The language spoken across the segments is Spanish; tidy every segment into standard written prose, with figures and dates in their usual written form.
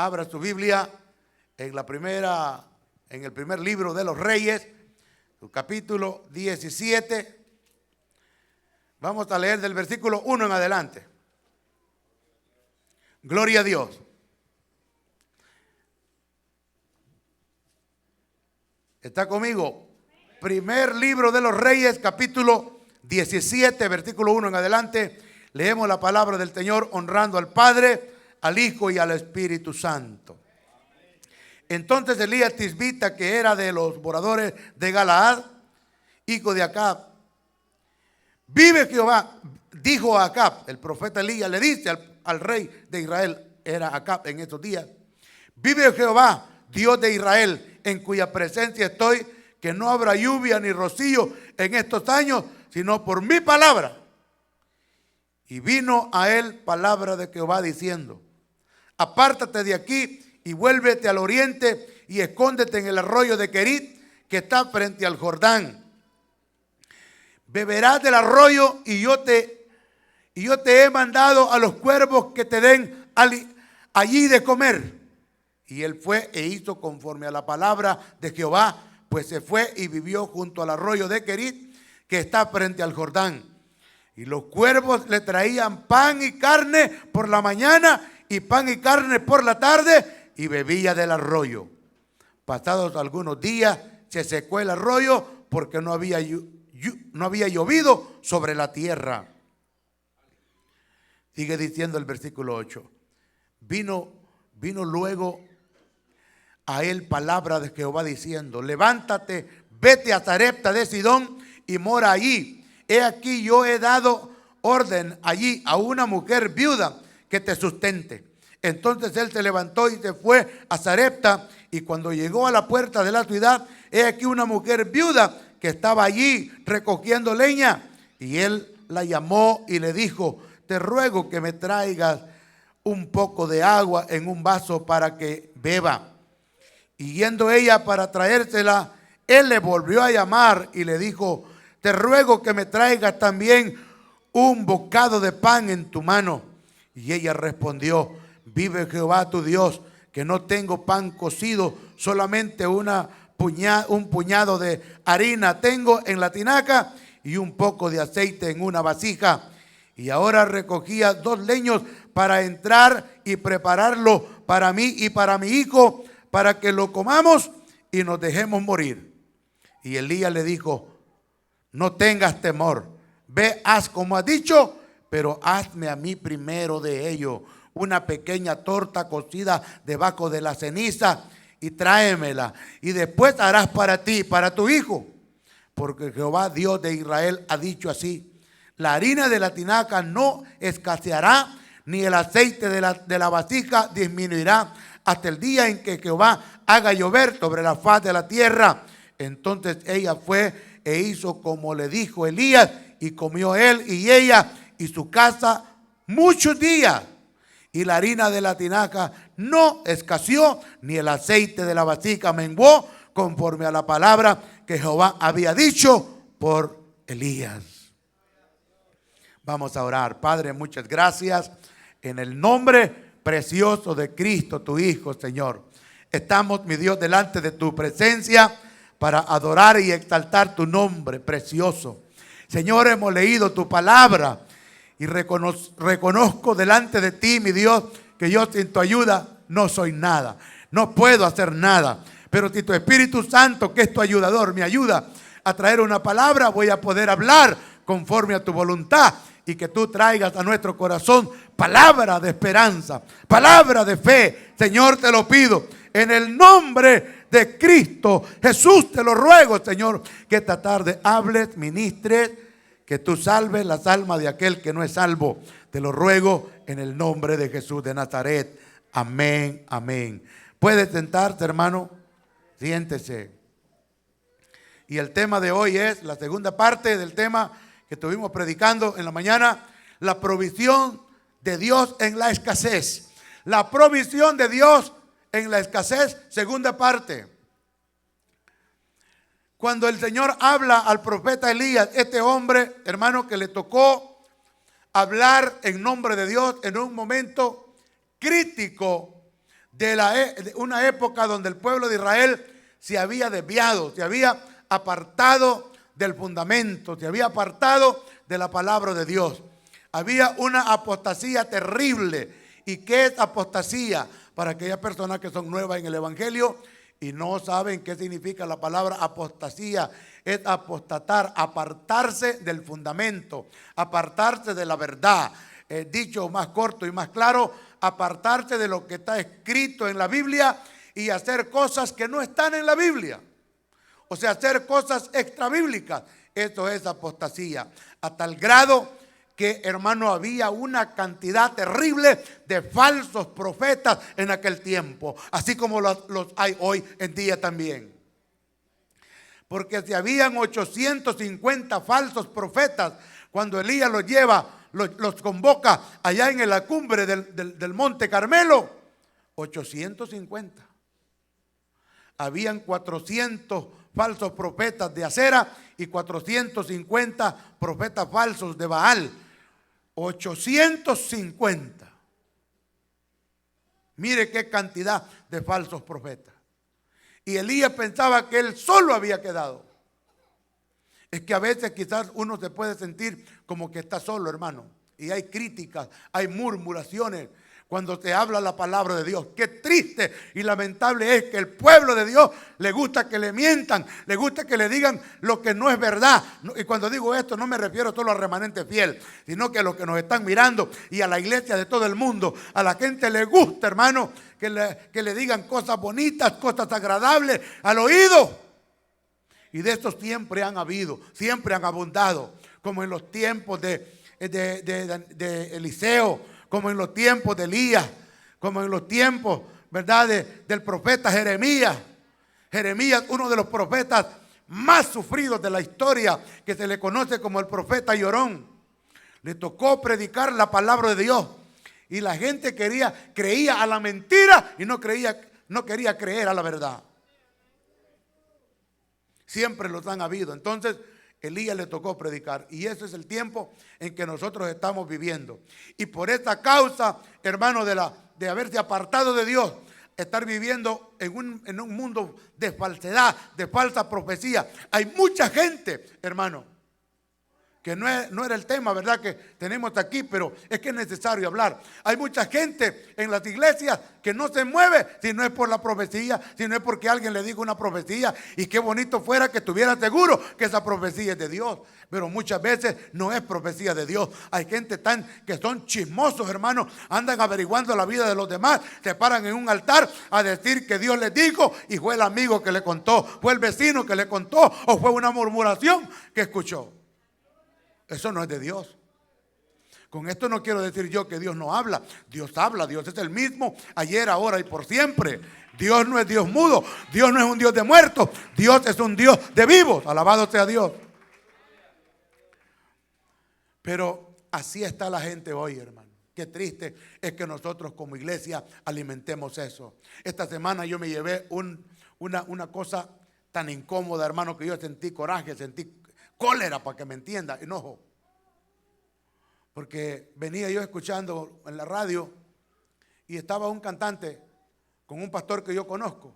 abra su Biblia en el primer libro de los Reyes, su capítulo 17. Vamos a leer del versículo 1 en adelante. Gloria a Dios. ¿Está conmigo? Primer libro de los Reyes, capítulo 17, versículo 1 en adelante. Leemos la palabra del Señor honrando al Padre, al Hijo y al Espíritu Santo. Entonces Elías Tisbita, que era de los moradores de Galaad, hijo de Acab, vive Jehová, dijo a Acab, el profeta Elías le dice al rey de Israel, era Acab en estos días: vive Jehová, Dios de Israel, en cuya presencia estoy, que no habrá lluvia ni rocío en estos años, sino por mi palabra. Y vino a él palabra de Jehová diciendo: apártate de aquí y vuélvete al oriente y escóndete en el arroyo de Querit, que está frente al Jordán. Beberás del arroyo y yo te he mandado a los cuervos que te den allí de comer. Y él fue e hizo conforme a la palabra de Jehová, pues se fue y vivió junto al arroyo de Querit, que está frente al Jordán. Y los cuervos le traían pan y carne por la mañana y pan y carne por la tarde, y bebía del arroyo. Pasados algunos días se secó el arroyo porque no había llovido sobre la tierra. Sigue diciendo el versículo 8. Vino luego a él palabra de Jehová diciendo: levántate, vete a Sarepta de Sidón y mora allí. He aquí yo he dado orden allí a una mujer viuda que te sustente. Entonces él se levantó y se fue a Sarepta, y cuando llegó a la puerta de la ciudad, he aquí una mujer viuda que estaba allí recogiendo leña. Y él la llamó y le dijo: te ruego que me traigas un poco de agua en un vaso para que beba. Y yendo ella para traérsela, él le volvió a llamar y le dijo: te ruego que me traigas también un bocado de pan en tu mano. Y ella respondió: vive Jehová tu Dios, que no tengo pan cocido, solamente un puñado de harina tengo en la tinaca y un poco de aceite en una vasija. Y ahora recogía 2 leños para entrar y prepararlo para mí y para mi hijo, para que lo comamos y nos dejemos morir. Y Elías le dijo: no tengas temor, ve, haz como has dicho, pero hazme a mí primero de ello una pequeña torta cocida debajo de la ceniza y tráemela, y después harás para ti y para tu hijo, porque Jehová Dios de Israel ha dicho así: la harina de la tinaca no escaseará, ni el aceite de la vasija disminuirá, hasta el día en que Jehová haga llover sobre la faz de la tierra. Entonces ella fue e hizo como le dijo Elías, y comió él y ella y su casa muchos días. Y la harina de la tinaca no escaseó, ni el aceite de la vasija menguó, conforme a la palabra que Jehová había dicho por Elías. Vamos a orar. Padre, muchas gracias. En el nombre precioso de Cristo, tu Hijo, Señor, estamos, mi Dios, delante de tu presencia para adorar y exaltar tu nombre precioso. Señor, hemos leído tu palabra y reconozco delante de ti, mi Dios, que yo sin tu ayuda no soy nada, no puedo hacer nada. Pero si tu Espíritu Santo, que es tu ayudador, me ayuda a traer una palabra, voy a poder hablar conforme a tu voluntad, y que tú traigas a nuestro corazón palabra de esperanza, palabra de fe. Señor, te lo pido en el nombre de Cristo Jesús, te lo ruego, Señor, que esta tarde hables, ministres, que tú salves las almas de aquel que no es salvo. Te lo ruego en el nombre de Jesús de Nazaret. Amén, amén. ¿Puede sentarse, hermano? Siéntese. Y el tema de hoy es la segunda parte del tema que estuvimos predicando en la mañana: la provisión de Dios en la escasez. La provisión de Dios en la escasez, segunda parte. Cuando el Señor habla al profeta Elías, este hombre, hermano, que le tocó hablar en nombre de Dios en un momento crítico de una época donde el pueblo de Israel se había desviado, se había apartado del fundamento, se había apartado de la palabra de Dios. Había una apostasía terrible. ¿Y qué es apostasía? Para aquellas personas que son nuevas en el evangelio y no saben qué significa la palabra apostasía, es apostatar, apartarse del fundamento, apartarse de la verdad. Dicho más corto y más claro, apartarse de lo que está escrito en la Biblia y hacer cosas que no están en la Biblia. O sea, hacer cosas extrabíblicas. Esto es apostasía. A tal grado que, hermano, había una cantidad terrible de falsos profetas en aquel tiempo, así como los hay hoy en día también. Porque si habían 850 falsos profetas, cuando Elías los lleva, los convoca allá en la cumbre del Monte Carmelo, 850. Habían 400 falsos profetas de Acera y 450 profetas falsos de Baal. 850. Mire qué cantidad de falsos profetas. Y Elías pensaba que él solo había quedado. Es que a veces quizás uno se puede sentir como que está solo, hermano. Y hay críticas, hay murmuraciones cuando se habla la palabra de Dios. Qué triste y lamentable es que el pueblo de Dios le gusta que le mientan, le gusta que le digan lo que no es verdad. Y cuando digo esto no me refiero solo al remanente fiel, sino que a los que nos están mirando y a la iglesia de todo el mundo. A la gente le gusta, hermano, que le digan cosas bonitas, cosas agradables al oído. Y de estos siempre han habido, siempre han abundado, como en los tiempos de Eliseo, como en los tiempos de Elías, como en los tiempos, ¿verdad?, del profeta Jeremías. Jeremías, uno de los profetas más sufridos de la historia, que se le conoce como el profeta llorón. Le tocó predicar la palabra de Dios y la gente creía a la mentira y no quería creer a la verdad. Siempre los han habido. Entonces Elías le tocó predicar y ese es el tiempo en que nosotros estamos viviendo. Y por esta causa, hermano, de haberse apartado de Dios, estar viviendo en un mundo de falsedad, de falsa profecía. Hay mucha gente, hermano, que no era el tema, ¿verdad?, que tenemos aquí, pero es que es necesario hablar. Hay mucha gente en las iglesias que no se mueve si no es por la profecía, si no es porque alguien le diga una profecía. Y qué bonito fuera que estuviera seguro que esa profecía es de Dios, pero muchas veces no es profecía de Dios. Hay gente que son chismosos, hermanos, andan averiguando la vida de los demás, se paran en un altar a decir que Dios les dijo y fue el amigo que le contó, fue el vecino que le contó o fue una murmuración que escuchó. Eso no es de Dios. Con esto no quiero decir yo que Dios no habla. Dios habla, Dios es el mismo ayer, ahora y por siempre. Dios no es Dios mudo, Dios no es un Dios de muertos, Dios es un Dios de vivos. Alabado sea Dios. Pero así está la gente hoy, hermano. Qué triste es que nosotros como iglesia alimentemos eso. Esta semana yo me llevé una cosa tan incómoda, hermano, que yo sentí coraje, sentí cólera, para que me entienda, enojo. Porque venía yo escuchando en la radio y estaba un cantante con un pastor que yo conozco.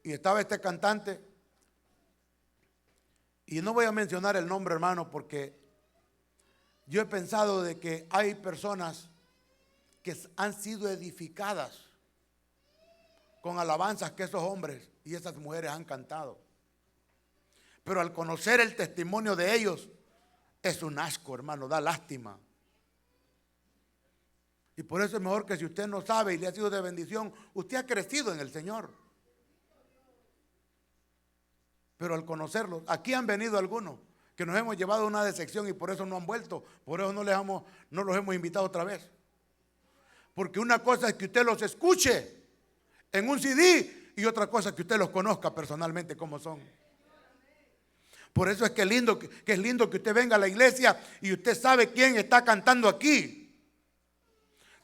Y estaba este cantante, y no voy a mencionar el nombre, hermano, porque yo he pensado de que hay personas que han sido edificadas con alabanzas que esos hombres y esas mujeres han cantado. Pero al conocer el testimonio de ellos, es un asco, hermano, da lástima. Y por eso es mejor que si usted no sabe y le ha sido de bendición, usted ha crecido en el Señor. Pero al conocerlos, aquí han venido algunos que nos hemos llevado una decepción y por eso no han vuelto, por eso no los hemos invitado otra vez. Porque una cosa es que usted los escuche en un CD y otra cosa es que usted los conozca personalmente como son. Por eso es que es lindo que usted venga a la iglesia y usted sabe quién está cantando aquí.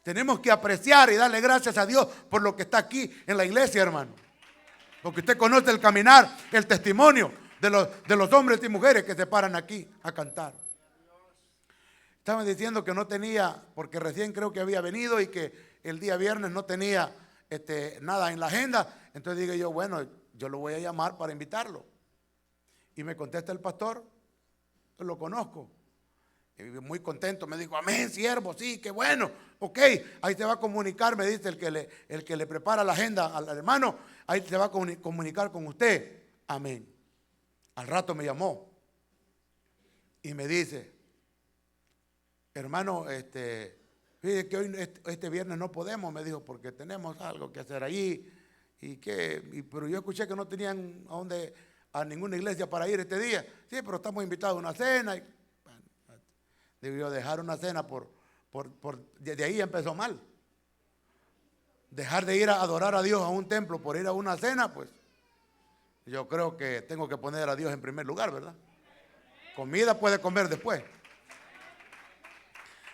Tenemos que apreciar y darle gracias a Dios por lo que está aquí en la iglesia, hermano. Porque usted conoce el caminar, el testimonio de los hombres y mujeres que se paran aquí a cantar. Estaban diciendo que no tenía, porque recién creo que había venido y que el día viernes no tenía nada en la agenda. Entonces dije yo, bueno, yo lo voy a llamar para invitarlo. Y me contesta el pastor, lo conozco. Y muy contento, me dijo, amén, siervo, sí, qué bueno. Ok, ahí se va a comunicar, me dice el que le prepara la agenda al hermano, ahí se va a comunicar con usted. Amén. Al rato me llamó y me dice, hermano, fíjate que hoy, este viernes no podemos, me dijo, porque tenemos algo que hacer allí. Pero yo escuché que no tenían a ninguna iglesia para ir este día. Sí, pero estamos invitados a una cena. Y, bueno, debió dejar una cena desde ahí empezó mal. Dejar de ir a adorar a Dios a un templo por ir a una cena, pues yo creo que tengo que poner a Dios en primer lugar, ¿verdad? Comida puede comer después.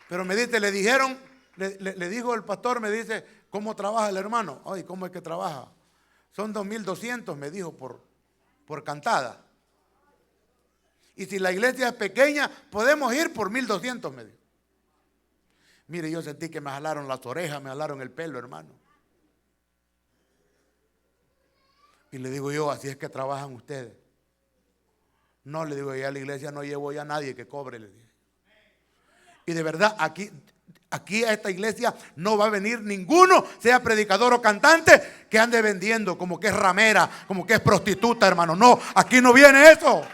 Pero me dice, le dijeron, le dijo el pastor, me dice, ¿cómo trabaja el hermano? Ay, ¿cómo es que trabaja? Son 2.200, me dijo, por cantada. Y si la iglesia es pequeña, podemos ir por 1.200, me dijo. Mire, yo sentí que me jalaron las orejas, me jalaron el pelo, hermano. Y le digo yo, así es que trabajan ustedes. No, le digo, ya a la iglesia no llevo ya a nadie que cobre, le dije. Y de verdad, aquí a esta iglesia no va a venir ninguno, sea predicador o cantante, que ande vendiendo como que es ramera, como que es prostituta, hermano. No, aquí no viene eso.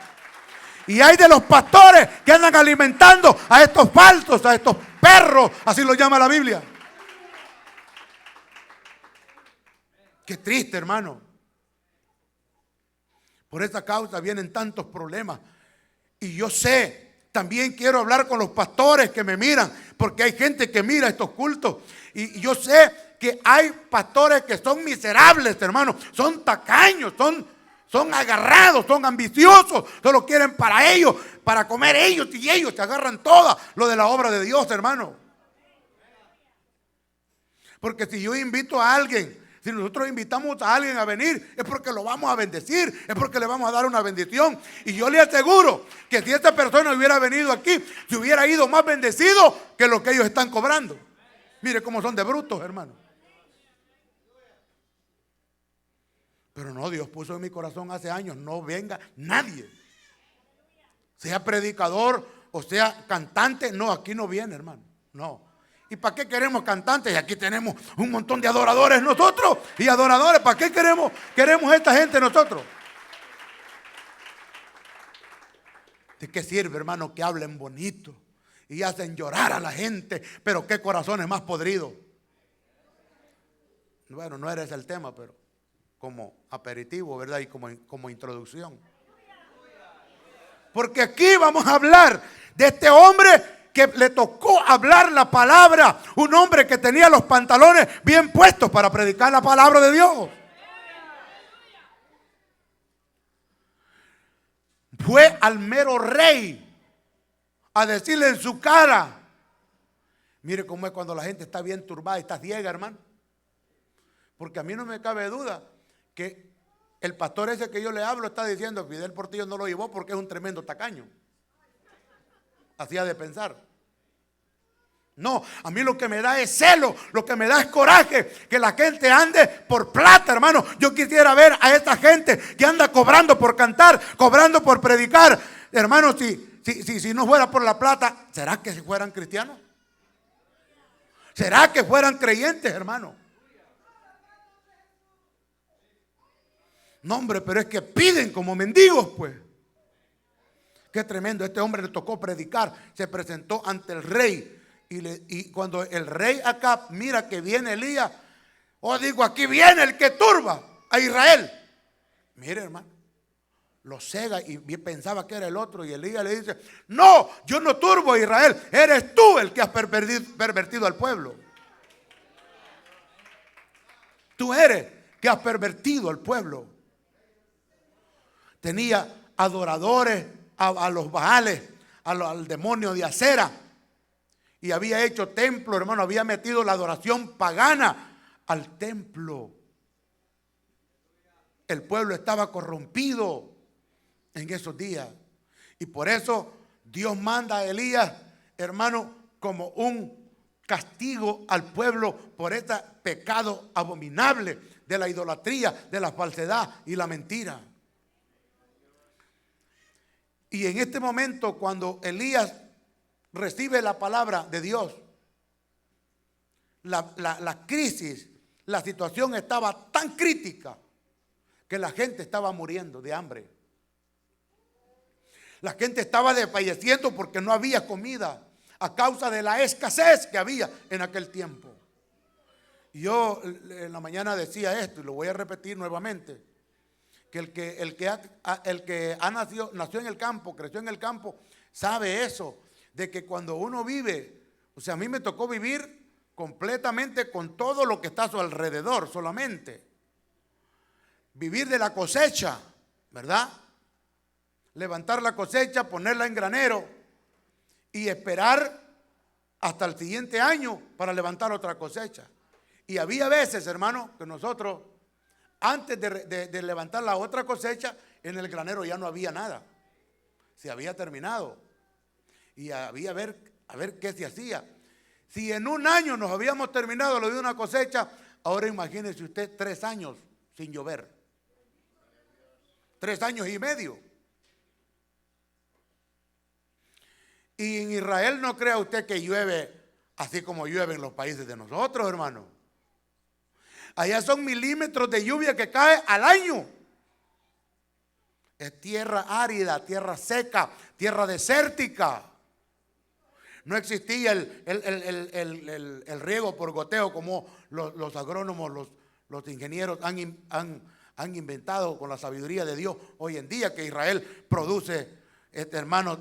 Y hay de los pastores que andan alimentando a estos falsos, a estos perros, así lo llama la Biblia. Qué triste, hermano. Por esa causa vienen tantos problemas. Y yo sé, también quiero hablar con los pastores que me miran, porque hay gente que mira estos cultos. Y yo sé que hay pastores que son miserables, hermano. Son tacaños, son agarrados, son ambiciosos. Solo quieren para ellos, para comer ellos. Y ellos se agarran toda lo de la obra de Dios, hermano. Porque si yo invito a alguien, si nosotros invitamos a alguien a venir, es porque lo vamos a bendecir, es porque le vamos a dar una bendición. Y yo le aseguro que si esta persona hubiera venido aquí, se hubiera ido más bendecido que lo que ellos están cobrando. Mire cómo son de brutos, hermano. Pero no, Dios puso en mi corazón hace años, no venga nadie, sea predicador o sea cantante, no, aquí no viene, hermano, no. ¿Y para qué queremos cantantes? Y aquí tenemos un montón de adoradores nosotros. Y adoradores, ¿para qué queremos esta gente nosotros? ¿De qué sirve, hermano, que hablen bonito y hacen llorar a la gente? Pero qué corazones más podridos. Bueno, no era ese el tema, pero como aperitivo, ¿verdad? Y como introducción. Porque aquí vamos a hablar de este hombre que le tocó hablar la palabra, un hombre que tenía los pantalones bien puestos para predicar la palabra de Dios. Fue al mero rey a decirle en su cara, mire cómo es cuando la gente está bien turbada y está ciega, hermano. Porque a mí no me cabe duda que el pastor ese que yo le hablo está diciendo, Fidel Portillo no lo llevó porque es un tremendo tacaño. Hacía de pensar. No, a mí lo que me da es celo, lo que me da es coraje, que la gente ande por plata, hermano. Yo quisiera ver a esta gente que anda cobrando por cantar, cobrando por predicar. Hermano, si no fuera por la plata, ¿será que fueran cristianos? ¿Será que fueran creyentes, hermano? No, hombre, pero es que piden como mendigos, pues. Qué tremendo, este hombre le tocó predicar, se presentó ante el rey y cuando el rey acá mira que viene Elías, digo, aquí viene el que turba a Israel. Mire, hermano, lo cega y pensaba que era el otro y Elías le dice, no, yo no turbo a Israel, eres tú el que has pervertido al pueblo. Tú eres que has pervertido al pueblo. Tenía adoradores a los Baales, al demonio de Acera. Y había hecho templo, hermano, había metido la adoración pagana al templo. El pueblo estaba corrompido en esos días. Y por eso Dios manda a Elías, hermano, como un castigo al pueblo por este pecado abominable de la idolatría, de la falsedad y la mentira. Y en este momento, cuando Elías recibe la palabra de Dios, la crisis, la situación estaba tan crítica que la gente estaba muriendo de hambre. La gente estaba desfalleciendo porque no había comida a causa de la escasez que había en aquel tiempo. Yo en la mañana decía esto y lo voy a repetir nuevamente, que el que nació en el campo, creció en el campo, sabe eso, de que cuando uno vive, o sea, a mí me tocó vivir completamente con todo lo que está a su alrededor solamente. Vivir de la cosecha, ¿verdad? Levantar la cosecha, ponerla en granero y esperar hasta el siguiente año para levantar otra cosecha. Y había veces, hermano, que nosotros, antes de levantar la otra cosecha, en el granero ya no había nada. Se había terminado. Y había a ver qué se hacía. Si en un año nos habíamos terminado lo de una cosecha, ahora imagínese usted 3 años sin llover. 3 años y medio. Y en Israel no crea usted que llueve así como llueve en los países de nosotros, hermano. Allá son milímetros de lluvia que cae al año. Es tierra árida, tierra seca, tierra desértica. No existía el riego por goteo como los agrónomos, los ingenieros han inventado con la sabiduría de Dios hoy en día, que Israel produce, hermanos,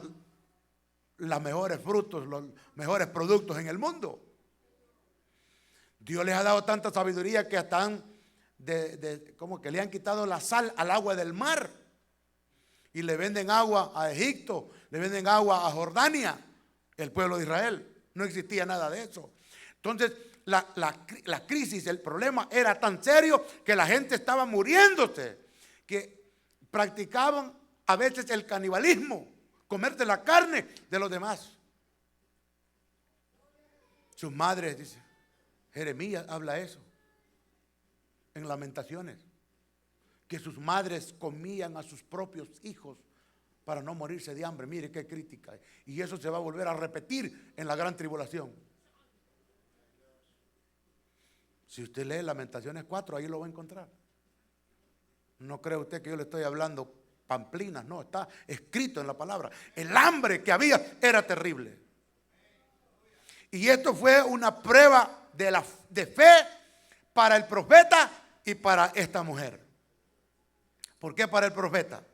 los mejores frutos, los mejores productos en el mundo. Dios les ha dado tanta sabiduría que están como que le han quitado la sal al agua del mar y le venden agua a Egipto, le venden agua a Jordania, el pueblo de Israel. No existía nada de eso. Entonces la crisis, el problema era tan serio que la gente estaba muriéndose, que practicaban a veces el canibalismo, comerse la carne de los demás. Sus madres, dice Jeremías, habla eso en Lamentaciones, que sus madres comían a sus propios hijos para no morirse de hambre. Mire qué crítica. Y eso se va a volver a repetir en la gran tribulación. Si usted lee Lamentaciones 4, ahí lo va a encontrar. No cree usted que yo le estoy hablando pamplinas, no, está escrito en la palabra. El hambre que había era terrible. Y esto fue una prueba de fe para el profeta y para esta mujer. ¿Por qué para el profeta?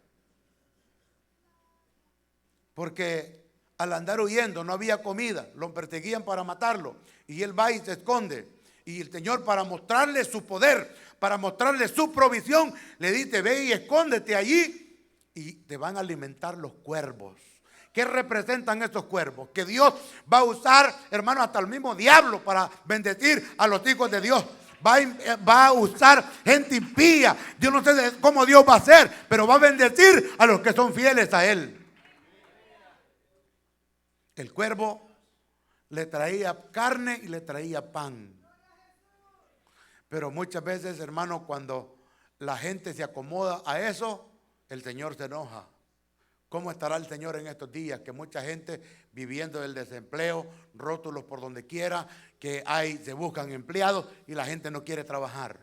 Porque al andar huyendo no había comida, lo perseguían para matarlo y él va y se esconde. Y el Señor, para mostrarle su poder, para mostrarle su provisión, le dice: ve y escóndete allí y te van a alimentar los cuervos. ¿Qué representan estos cuervos? Que Dios va a usar, hermano, hasta el mismo diablo para bendecir a los hijos de Dios. Va a usar gente impía. Yo no sé cómo Dios va a hacer, pero va a bendecir a los que son fieles a Él. El cuervo le traía carne y le traía pan. Pero muchas veces, hermano, cuando la gente se acomoda a eso, el Señor se enoja. ¿Cómo estará el Señor en estos días? Que mucha gente viviendo del desempleo, rótulos por donde quiera, que se buscan empleados y la gente no quiere trabajar.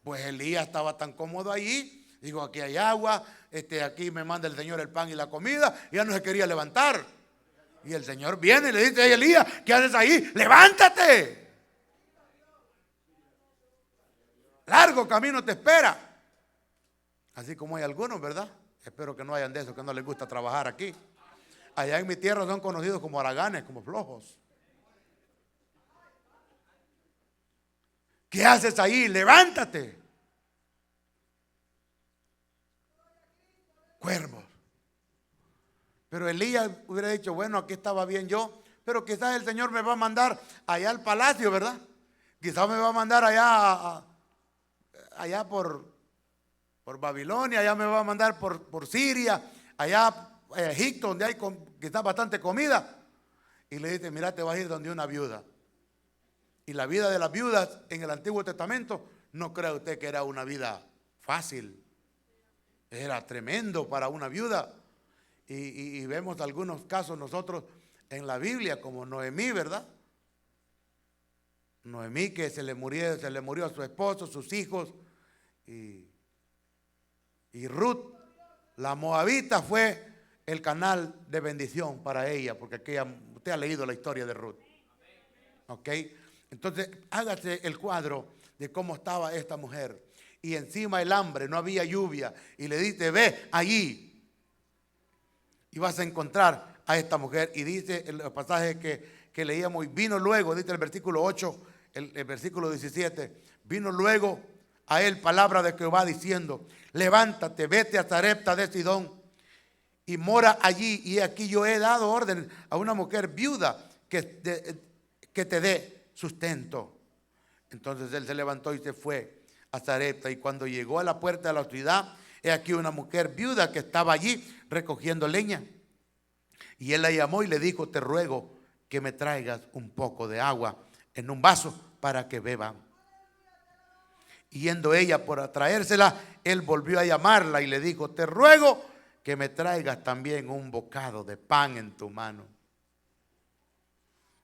Pues Elías estaba tan cómodo allí, digo: aquí hay agua, aquí me manda el Señor el pan y la comida, y ya no se quería levantar. Y el Señor viene y le dice: Elías, ¿qué haces ahí? ¡Levántate! Largo camino te espera. Así como hay algunos, ¿verdad? Espero que no hayan de esos que no les gusta trabajar aquí. Allá en mi tierra son conocidos como haraganes, como flojos. ¿Qué haces ahí? Levántate. Cuervos. Pero Elías hubiera dicho: bueno, aquí estaba bien yo, pero quizás el Señor me va a mandar allá al palacio, ¿verdad? Quizás me va a mandar allá por Babilonia, allá me va a mandar por Siria, allá Egipto, donde hay quizás bastante comida. y le dice, mira, te vas a ir donde una viuda. Y la vida de las viudas en el Antiguo Testamento, no cree usted que era una vida fácil. Era tremendo para una viuda. Y vemos algunos casos nosotros en la Biblia, como Noemí, ¿verdad? Noemí, que se le murió a su esposo, sus hijos. Y Ruth, la moabita, fue el canal de bendición para ella, porque usted ha leído la historia de Ruth. ¿Ok? Entonces, hágase el cuadro de cómo estaba esta mujer. Y encima el hambre, no había lluvia. Y le dice, ve allí y vas a encontrar a esta mujer. Y dice el pasaje que leíamos, y vino luego, dice el versículo 8, el versículo 17, vino luego a él palabra de Jehová diciendo, levántate, vete a Sarepta de Sidón y mora allí. Y aquí yo he dado orden a una mujer viuda que te dé sustento. Entonces él se levantó y se fue a Sarepta, y cuando llegó a la puerta de la ciudad, he aquí una mujer viuda que estaba allí recogiendo leña. Y él la llamó y le dijo, te ruego que me traigas un poco de agua en un vaso para que beba. Y yendo ella por traérsela, él volvió a llamarla y le dijo, te ruego que me traigas también un bocado de pan en tu mano.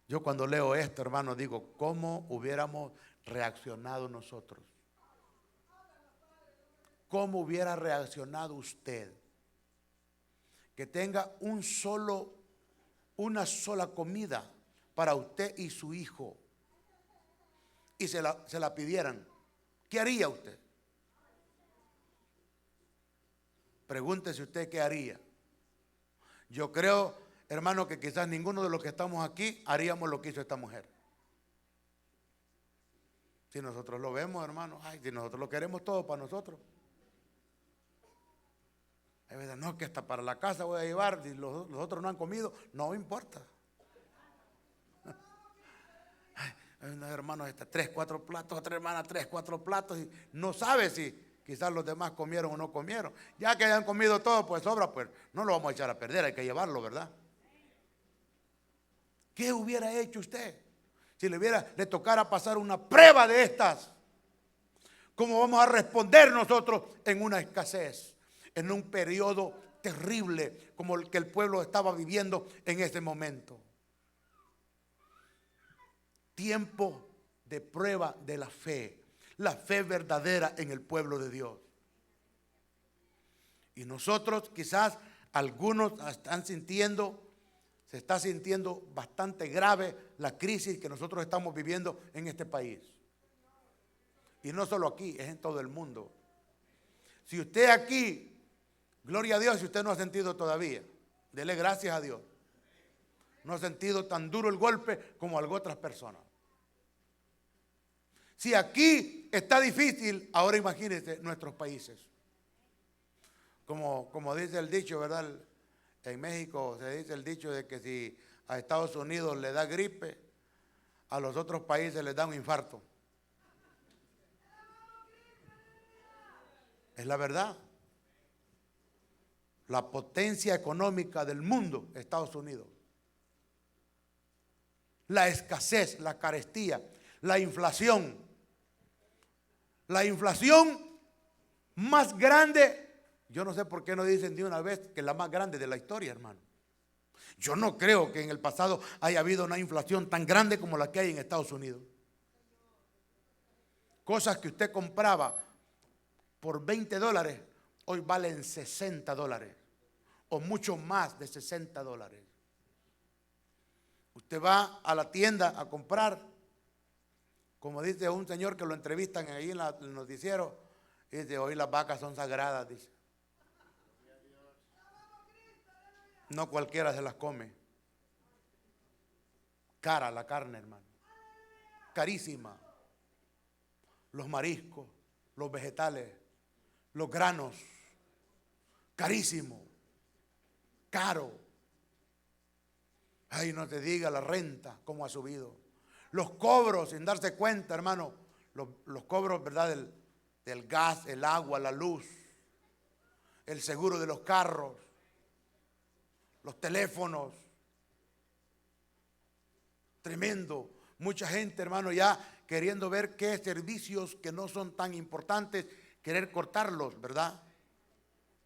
Yo cuando leo esto, hermano, digo, ¿cómo hubiéramos reaccionado nosotros? ¿Cómo hubiera reaccionado usted? Que tenga una sola comida para usted y su hijo, y se la pidieran. ¿Qué haría usted? Pregúntese usted qué haría. Yo creo, hermano, que quizás ninguno de los que estamos aquí haríamos lo que hizo esta mujer. Si nosotros lo vemos, hermano, si nosotros lo queremos todo para nosotros. Es verdad, no, que hasta para la casa voy a llevar, si los otros no han comido, no importa. Hay unos hermanos, 3, 4 platos, otra hermana, 3, 4 platos, y no sabe si quizás los demás comieron o no comieron. Ya que hayan comido todo, pues sobra, pues no lo vamos a echar a perder, hay que llevarlo, ¿verdad? ¿Qué hubiera hecho usted si le tocara pasar una prueba de estas? ¿Cómo vamos a responder nosotros en una escasez, en un periodo terrible como el que el pueblo estaba viviendo en ese momento? Tiempo de prueba de la fe verdadera en el pueblo de Dios. Y nosotros quizás algunos se está sintiendo bastante grave la crisis que nosotros estamos viviendo en este país. Y no solo aquí, es en todo el mundo. Si usted aquí, gloria a Dios, si usted no ha sentido todavía, dele gracias a Dios. No ha sentido tan duro el golpe como algunas otras personas. Si aquí está difícil, ahora imagínense nuestros países. Como dice el dicho, ¿verdad? En México se dice el dicho de que si a Estados Unidos le da gripe, a los otros países les da un infarto. Es la verdad. La potencia económica del mundo, Estados Unidos. La escasez, la carestía, la inflación. La inflación más grande, yo no sé por qué no dicen de una vez que la más grande de la historia, hermano. Yo no creo que en el pasado haya habido una inflación tan grande como la que hay en Estados Unidos. Cosas que usted compraba por $20, hoy valen $60 o mucho más de $60. Usted va a la tienda a comprar, como dice un señor que lo entrevistan ahí en el noticiero, dice, hoy las vacas son sagradas, dice. No cualquiera se las come. Cara la carne, hermano. Carísima. Los mariscos, los vegetales, los granos. Carísimo. Caro. Ay, no te diga la renta, cómo ha subido. Los cobros, sin darse cuenta, hermano. Los cobros, ¿verdad? Del gas, el agua, la luz. El seguro de los carros. Los teléfonos. Tremendo. Mucha gente, hermano, ya queriendo ver qué servicios que no son tan importantes, querer cortarlos, ¿verdad?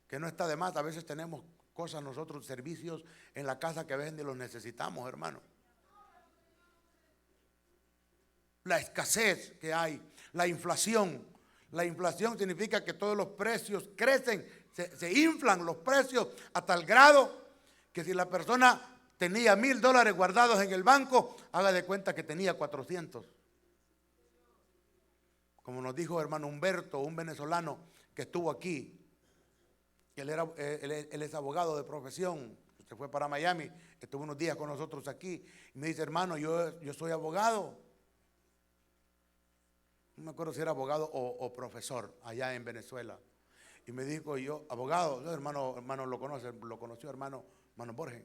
Que no está de más. A veces tenemos cosas nosotros, servicios en la casa que a veces ni los necesitamos, hermano. La escasez que hay, la inflación. La inflación significa que todos los precios crecen, se inflan los precios a tal grado que si la persona tenía $1,000 guardados en el banco, haga de cuenta que tenía 400. Como nos dijo hermano Humberto, un venezolano que estuvo aquí. Él es abogado de profesión, se fue para Miami, estuvo unos días con nosotros aquí. Y me dice, hermano, yo soy abogado. No me acuerdo si era abogado o profesor allá en Venezuela. Y me dijo yo, abogado, no, hermano lo conoció hermano Borges.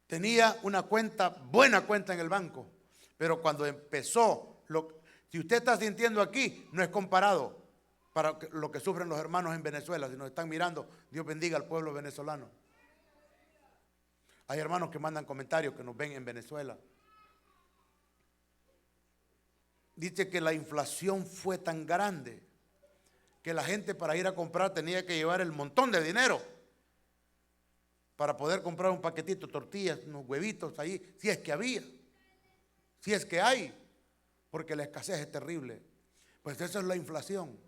Tenía una cuenta, buena cuenta en el banco, pero cuando empezó, si usted está sintiendo aquí, no es comparado para lo que sufren los hermanos en Venezuela. Si nos están mirando, Dios bendiga al pueblo venezolano. Hay hermanos que mandan comentarios que nos ven en Venezuela. Dice que la inflación fue tan grande que la gente para ir a comprar tenía que llevar el montón de dinero para poder comprar un paquetito de tortillas, unos huevitos ahí, si es que había, si es que hay, porque la escasez es terrible. Pues eso es la inflación,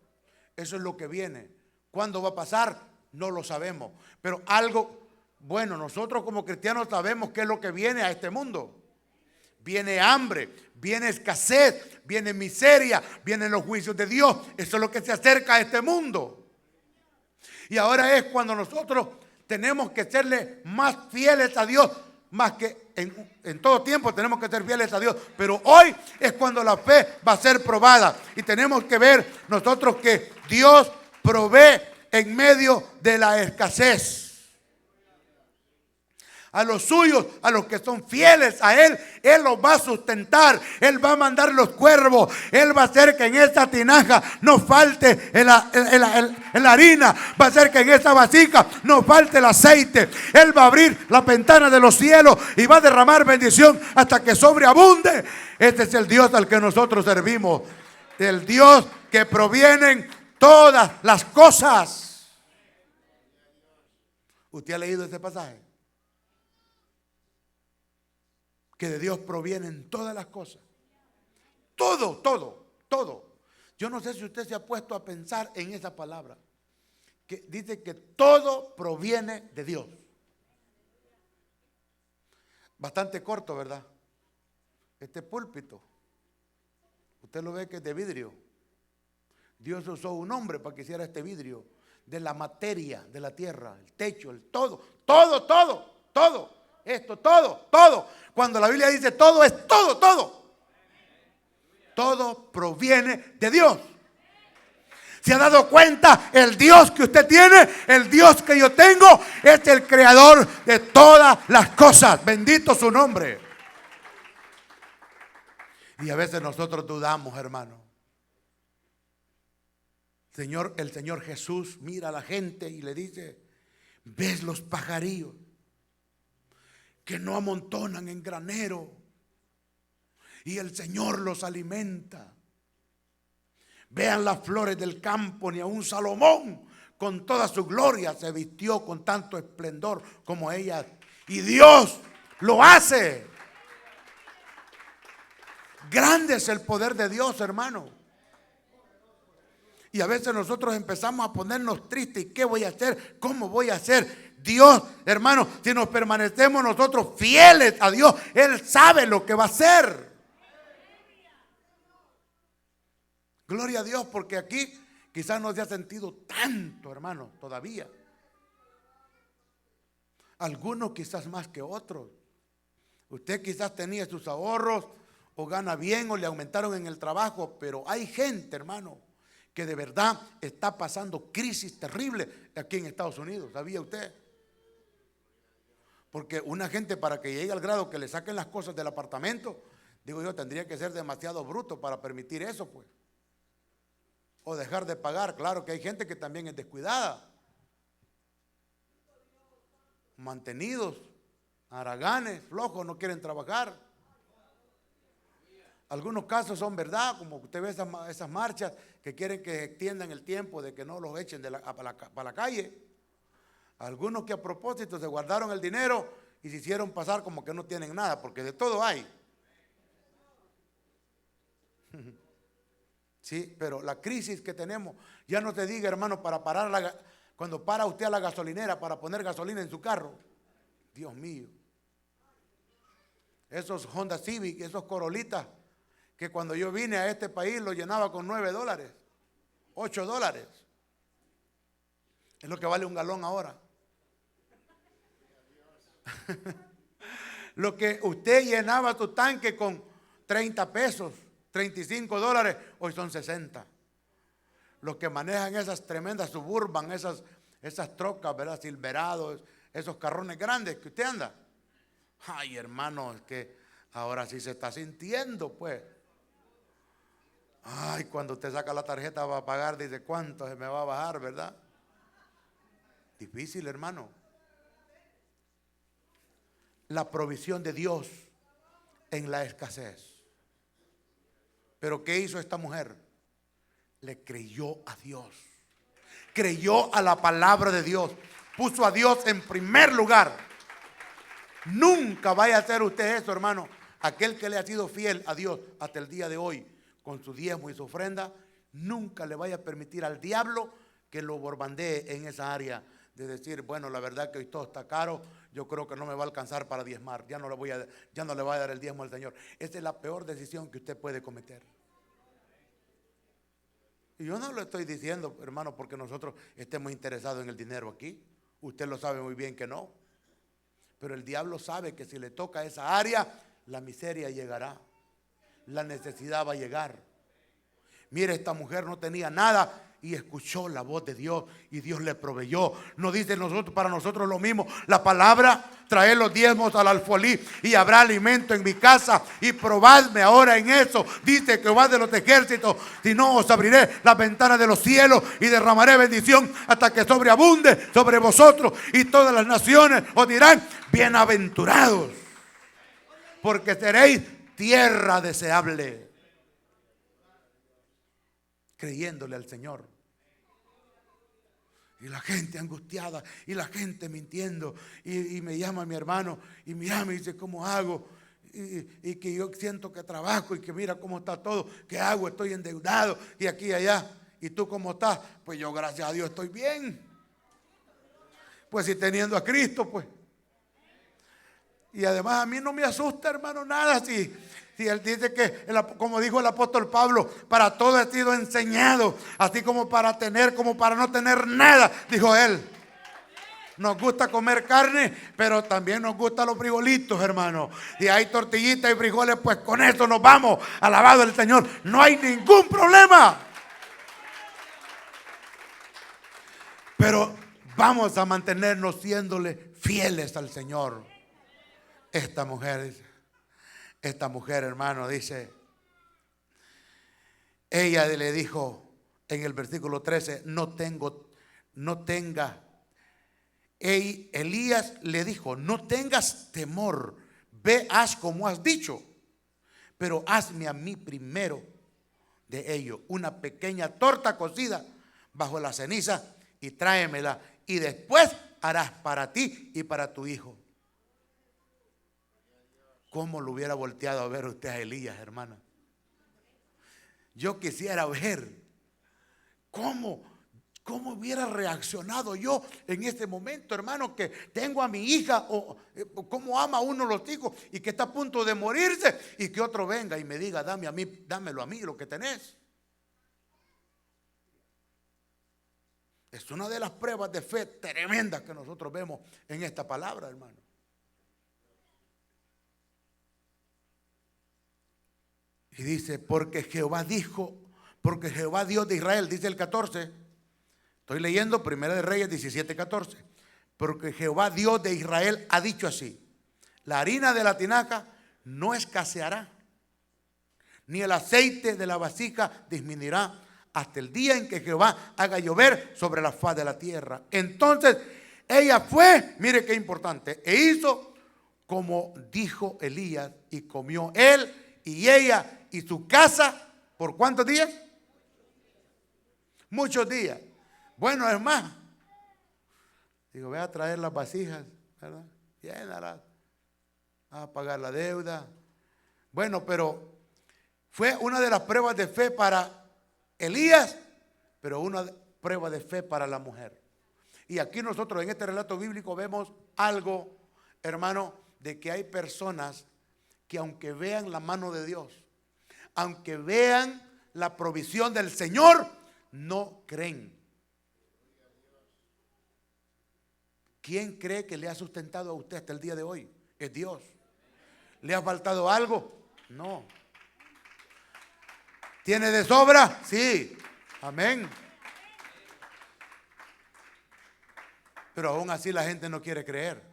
eso es lo que viene. ¿Cuándo va a pasar? No lo sabemos, pero algo, bueno, nosotros como cristianos sabemos qué es lo que viene a este mundo. Viene hambre, viene escasez, viene miseria, vienen los juicios de Dios. Eso es lo que se acerca a este mundo. Y ahora es cuando nosotros tenemos que serle más fieles a Dios, más que en todo tiempo tenemos que ser fieles a Dios. Pero hoy es cuando la fe va a ser probada. Y tenemos que ver nosotros que Dios provee en medio de la escasez. A los suyos, a los que son fieles a Él, Él los va a sustentar. Él va a mandar los cuervos. Él va a hacer que en esa tinaja no falte la harina. Va a hacer que en esa vasija no falte el aceite. Él va a abrir la ventana de los cielos y va a derramar bendición hasta que sobreabunde. Este es el Dios al que nosotros servimos. El Dios que provienen todas las cosas. ¿Usted ha leído este pasaje? Que de Dios provienen todas las cosas. Todo. Yo no sé si usted se ha puesto a pensar en esa palabra. Que dice que todo proviene de Dios. Bastante corto, ¿verdad? Este púlpito, usted lo ve que es de vidrio. Dios usó un hombre para que hiciera este vidrio. De la materia de la tierra, el techo, el todo. Esto, todo. Cuando la Biblia dice todo, es todo. Todo proviene de Dios. ¿Se ha dado cuenta? El Dios que usted tiene, el Dios que yo tengo, es el creador de todas las cosas. Bendito su nombre. Y a veces nosotros dudamos, hermano. El Señor Jesús mira a la gente y le dice, ¿ves los pajarillos que no amontonan en granero y el Señor los alimenta? Vean las flores del campo, ni aun Salomón con toda su gloria se vistió con tanto esplendor como ellas. Y Dios lo hace. Grande es el poder de Dios, hermano. Y a veces nosotros empezamos a ponernos tristes. ¿Y qué voy a hacer? ¿Cómo voy a hacer? Dios, hermano, si nos permanecemos nosotros fieles a Dios, Él sabe lo que va a hacer. Gloria a Dios, porque aquí quizás no se ha sentido tanto, hermano, todavía. Algunos quizás más que otros. Usted quizás tenía sus ahorros o gana bien o le aumentaron en el trabajo, pero hay gente, hermano, que de verdad está pasando crisis terrible aquí en Estados Unidos. ¿Sabía usted? Porque una gente, para que llegue al grado que le saquen las cosas del apartamento, digo yo, tendría que ser demasiado bruto para permitir eso, pues. O dejar de pagar. Claro que hay gente que también es descuidada. Mantenidos. Haraganes, flojos, no quieren trabajar. Algunos casos son verdad, como usted ve esas marchas que quieren que extiendan el tiempo de que no los echen para la calle. Algunos que a propósito se guardaron el dinero y se hicieron pasar como que no tienen nada, porque de todo hay. Sí, pero la crisis que tenemos, ya no te diga, hermano, para parar cuando para usted a la gasolinera para poner gasolina en su carro. Dios mío. Esos Honda Civic, esos Corolitas, que cuando yo vine a este país lo llenaba con $9, $8. Es lo que vale un galón ahora. Lo que usted llenaba tu tanque con 30 pesos, $35, hoy son 60. Los que manejan esas tremendas Suburban, esas trocas, ¿verdad? Silverados, esos carrones grandes que usted anda. Ay, hermano, es que ahora sí se está sintiendo, pues. Ay, cuando usted saca la tarjeta va a pagar, dice, ¿cuánto se me va a bajar, verdad? Difícil, hermano. La provisión de Dios en la escasez. Pero ¿qué hizo esta mujer? Le creyó a Dios. Creyó a la palabra de Dios. Puso a Dios en primer lugar. Nunca vaya a hacer usted eso, hermano. Aquel que le ha sido fiel a Dios hasta el día de hoy, con su diezmo y su ofrenda, nunca le vaya a permitir al diablo que lo borbandee en esa área de decir, bueno, la verdad que hoy todo está caro, yo creo que no me va a alcanzar para diezmar, ya no le voy a dar el diezmo al Señor. Esa es la peor decisión que usted puede cometer. Y yo no lo estoy diciendo, hermano, porque nosotros estemos interesados en el dinero aquí. Usted lo sabe muy bien que no. Pero el diablo sabe que si le toca esa área, la miseria llegará. La necesidad va a llegar. Mire, esta mujer no tenía nada y escuchó la voz de Dios y Dios le proveyó. No dice para nosotros lo mismo. La palabra, traed los diezmos al alfolí y habrá alimento en mi casa y probadme ahora en eso. Dice Jehová de los ejércitos, si no os abriré las ventanas de los cielos y derramaré bendición hasta que sobreabunde sobre vosotros, y todas las naciones os dirán, bienaventurados, porque seréis tierra deseable. Creyéndole al Señor. Y la gente angustiada, y la gente mintiendo, y me llama mi hermano y me llama y dice, ¿cómo hago? Y que yo siento que trabajo y que mira cómo está todo, ¿qué hago? Estoy endeudado y aquí y allá. ¿Y tú cómo estás? Pues yo, gracias a Dios, estoy bien. Pues si teniendo a Cristo, pues. Y además a mí no me asusta, hermano, nada. Si él dice que, como dijo el apóstol Pablo, para todo he sido enseñado, así como para tener, como para no tener nada, dijo él. Nos gusta comer carne, pero también nos gustan los frijolitos, hermano. Y hay tortillitas y frijoles, pues con eso nos vamos. Alabado el Señor, no hay ningún problema. Pero vamos a mantenernos siéndole fieles al Señor. Esta mujer, hermano, dice, ella le dijo en el versículo 13, Elías le dijo, no tengas temor, ve, haz como has dicho, pero hazme a mí primero de ello una pequeña torta cocida bajo la ceniza y tráemela, y después harás para ti y para tu hijo. ¿Cómo lo hubiera volteado a ver usted a Elías, hermana? Yo quisiera ver cómo hubiera reaccionado yo en este momento, hermano, que tengo a mi hija, o cómo ama uno los hijos y que está a punto de morirse, y que otro venga y me diga, dámelo a mí lo que tenés. Es una de las pruebas de fe tremendas que nosotros vemos en esta palabra, hermano. Y dice, porque Jehová Dios de Israel, dice el 14. Estoy leyendo Primera de Reyes 17:14. Porque Jehová Dios de Israel ha dicho así: la harina de la tinaja no escaseará, ni el aceite de la vasija disminuirá, hasta el día en que Jehová haga llover sobre la faz de la tierra. Entonces ella fue, mire qué importante, e hizo como dijo Elías, y comió él y ella y su casa, ¿por cuántos días? Muchos días. Bueno, es más, digo, voy a traer las vasijas, ¿verdad? Llénalas, a pagar la deuda. Bueno, pero fue una de las pruebas de fe para Elías, pero una prueba de fe para la mujer. Y aquí nosotros en este relato bíblico vemos algo, hermano, de que hay personas que aunque vean la mano de Dios, aunque vean la provisión del Señor, no creen. ¿Quién cree que le ha sustentado a usted hasta el día de hoy? Es Dios. ¿Le ha faltado algo? No. ¿Tiene de sobra? Sí. Amén. Pero aún así la gente no quiere creer.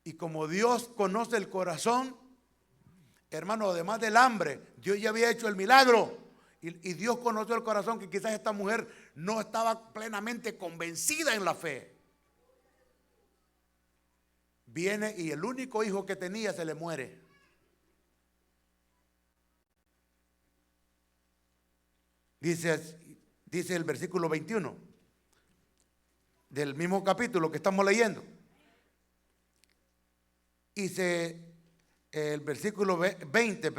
Y como Dios conoce el corazón, hermano, además del hambre, Dios ya había hecho el milagro. Y Dios conoció el corazón, que quizás esta mujer no estaba plenamente convencida en la fe. Viene y el único hijo que tenía se le muere. Dice el versículo 21 del mismo capítulo que estamos leyendo. Dice el versículo 20.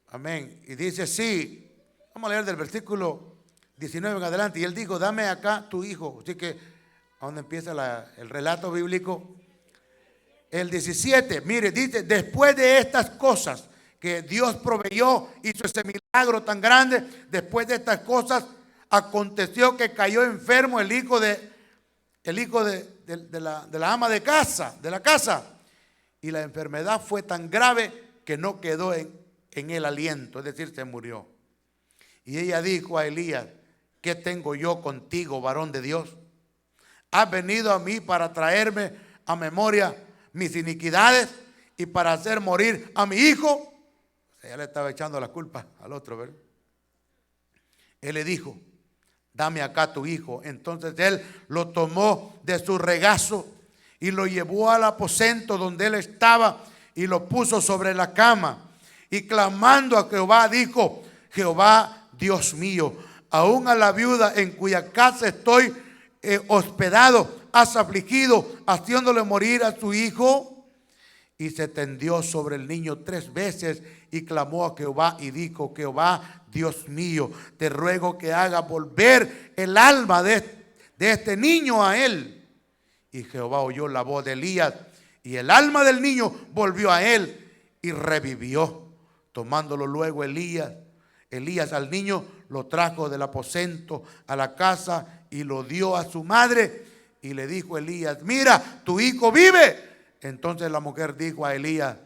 Amén. Y dice así. Vamos a leer del versículo 19 en adelante. Y él dijo, dame acá tu hijo. Así que, ¿a dónde empieza el relato bíblico? El 17, mire, dice, después de estas cosas que Dios proveyó, hizo ese milagro tan grande, después de estas cosas, aconteció que cayó enfermo el hijo de la ama de la casa. Y la enfermedad fue tan grave que no quedó en el aliento, es decir, se murió. Y ella dijo a Elías, ¿qué tengo yo contigo, varón de Dios? ¿Has venido a mí para traerme a memoria mis iniquidades y para hacer morir a mi hijo? Ella le estaba echando la culpa al otro, ¿verdad? Él le dijo, dame acá tu hijo. Entonces él lo tomó de su regazo y lo llevó al aposento donde él estaba y lo puso sobre la cama. Y clamando a Jehová dijo, Jehová Dios mío, aún a la viuda en cuya casa estoy hospedado, has afligido, haciéndole morir a su hijo. Y se tendió sobre el niño 3 veces y clamó a Jehová y dijo, Jehová Dios mío, te ruego que haga volver el alma de este niño a él. Y Jehová oyó la voz de Elías y el alma del niño volvió a él y revivió. Tomándolo luego Elías al niño, lo trajo del aposento a la casa y lo dio a su madre. Y le dijo Elías, mira, tu hijo vive. Entonces la mujer dijo a Elías,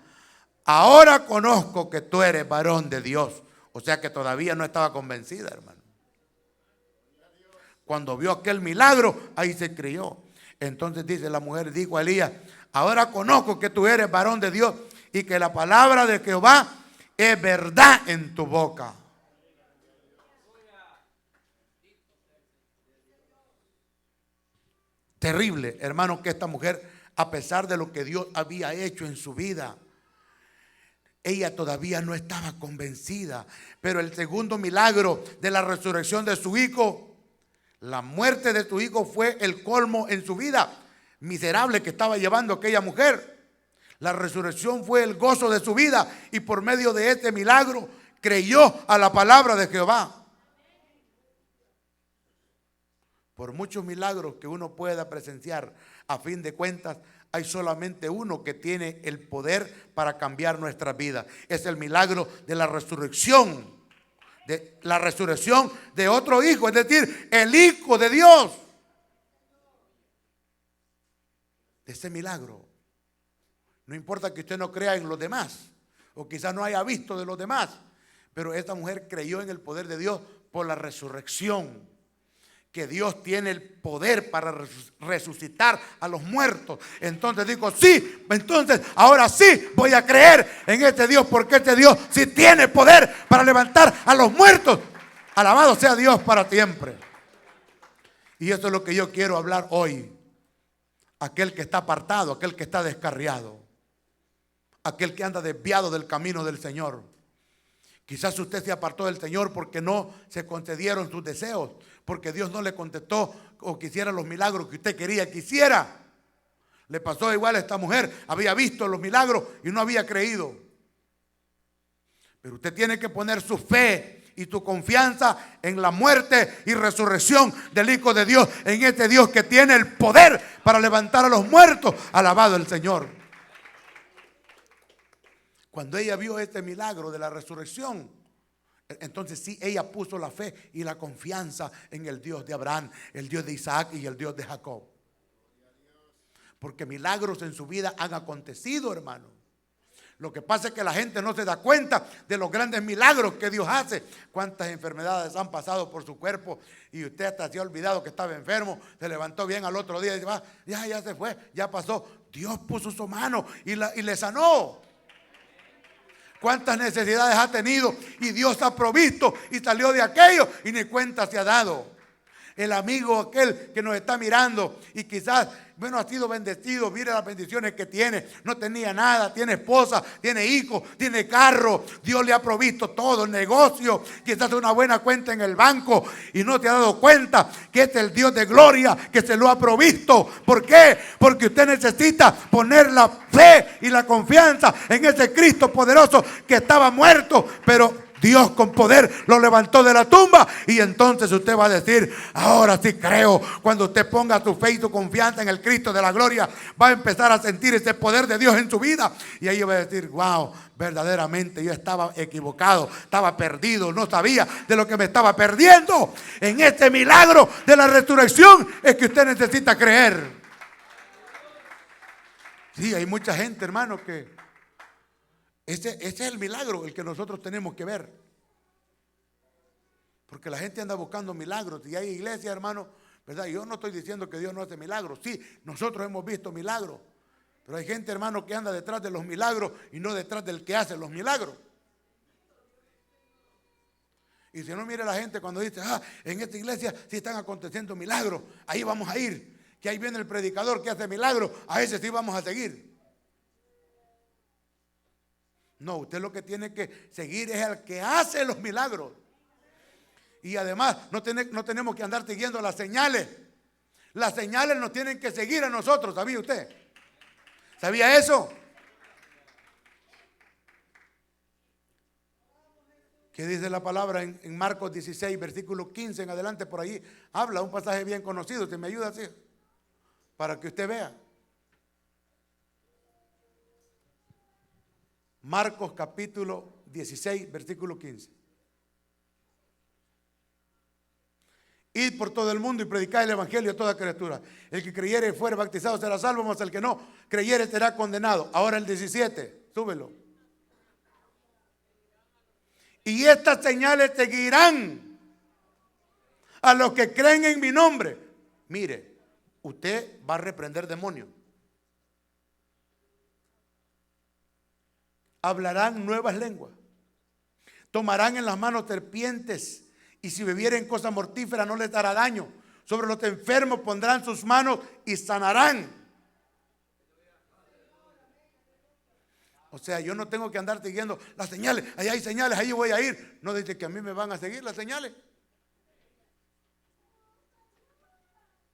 ahora conozco que tú eres varón de Dios. O sea que todavía no estaba convencida, hermano. Cuando vio aquel milagro, ahí se creyó. Entonces dice la mujer, dijo a Elías, ahora conozco que tú eres varón de Dios y que la palabra de Jehová es verdad en tu boca. Terrible, hermano, que esta mujer, a pesar de lo que Dios había hecho en su vida, ella todavía no estaba convencida. Pero el segundo milagro de la resurrección de su hijo, la muerte de su hijo, fue el colmo en su vida miserable que estaba llevando aquella mujer. La resurrección fue el gozo de su vida y por medio de este milagro creyó a la palabra de Jehová. Por muchos milagros que uno pueda presenciar, a fin de cuentas, hay solamente uno que tiene el poder para cambiar nuestra vida. Es el milagro de la resurrección. De la resurrección de otro hijo, es decir, el Hijo de Dios. De ese milagro. No importa que usted no crea en los demás, o quizás no haya visto de los demás, pero esta mujer creyó en el poder de Dios por la resurrección. Que Dios tiene el poder para resucitar a los muertos. Entonces dijo, sí, entonces ahora sí voy a creer en este Dios, porque este Dios sí tiene poder para levantar a los muertos. Alabado sea Dios para siempre. Y eso es lo que yo quiero hablar hoy. Aquel que está apartado, aquel que está descarriado, aquel que anda desviado del camino del Señor. Quizás usted se apartó del Señor porque no se concedieron sus deseos, porque Dios no le contestó o quisiera los milagros que usted quería que hiciera. Le pasó igual a esta mujer, había visto los milagros y no había creído. Pero usted tiene que poner su fe y su confianza en la muerte y resurrección del Hijo de Dios, en este Dios que tiene el poder para levantar a los muertos. Alabado el Señor. Cuando ella vio este milagro de la resurrección, entonces sí, ella puso la fe y la confianza en el Dios de Abraham, el Dios de Isaac y el Dios de Jacob. Porque milagros en su vida han acontecido, hermano. Lo que pasa es que la gente no se da cuenta de los grandes milagros que Dios hace. Cuántas enfermedades han pasado por su cuerpo y usted hasta se ha olvidado que estaba enfermo, se levantó bien al otro día y dice, ya se fue, ya pasó. Dios puso su mano y le sanó. Cuántas necesidades ha tenido y Dios ha provisto y salió de aquello y ni cuenta se ha dado. El amigo aquel que nos está mirando y quizás, bueno, ha sido bendecido, mire las bendiciones que tiene, no tenía nada, tiene esposa, tiene hijos, tiene carro, Dios le ha provisto todo, el negocio, quizás una buena cuenta en el banco y no te ha dado cuenta que este es el Dios de gloria que se lo ha provisto. ¿Por qué? Porque usted necesita poner la fe y la confianza en ese Cristo poderoso que estaba muerto, pero Dios con poder lo levantó de la tumba. Y entonces usted va a decir, ahora sí creo. Cuando usted ponga su fe y su confianza en el Cristo de la gloria, va a empezar a sentir ese poder de Dios en su vida. Y ahí va a decir, wow, verdaderamente yo estaba equivocado, estaba perdido, no sabía de lo que me estaba perdiendo. En este milagro de la resurrección es que usted necesita creer. Sí, hay mucha gente, hermano, que ese es el milagro el que nosotros tenemos que ver. Porque la gente anda buscando milagros y hay iglesias, hermano, ¿verdad? Yo no estoy diciendo que Dios no hace milagros. Sí, nosotros hemos visto milagros. Pero hay gente, hermano, que anda detrás de los milagros y no detrás del que hace los milagros. Y si no, mire la gente cuando dice, en esta iglesia sí están aconteciendo milagros, ahí vamos a ir. Que ahí viene el predicador que hace milagros, a ese sí vamos a seguir. No, usted lo que tiene que seguir es al que hace los milagros. Y además no tenemos que andar siguiendo las señales. Las señales nos tienen que seguir a nosotros, ¿sabía usted? ¿Sabía eso? ¿Qué dice la palabra en Marcos 16, versículo 15 en adelante? Por ahí habla un pasaje bien conocido. ¿Usted me ayuda así? Para que usted vea. Marcos capítulo 16, versículo 15. Id por todo el mundo y predicad el evangelio a toda criatura. El que creyere y fuere bautizado será salvo, mas el que no creyere será condenado. Ahora el 17, súbelo. Y estas señales seguirán a los que creen en mi nombre. Mire, usted va a reprender demonios. Hablarán nuevas lenguas, tomarán en las manos serpientes, y si bebieren cosa mortífera no les dará daño. Sobre los enfermos pondrán sus manos y sanarán. O sea, yo no tengo que andar siguiendo las señales. Ahí hay señales, ahí voy a ir. No dice que a mí me van a seguir las señales.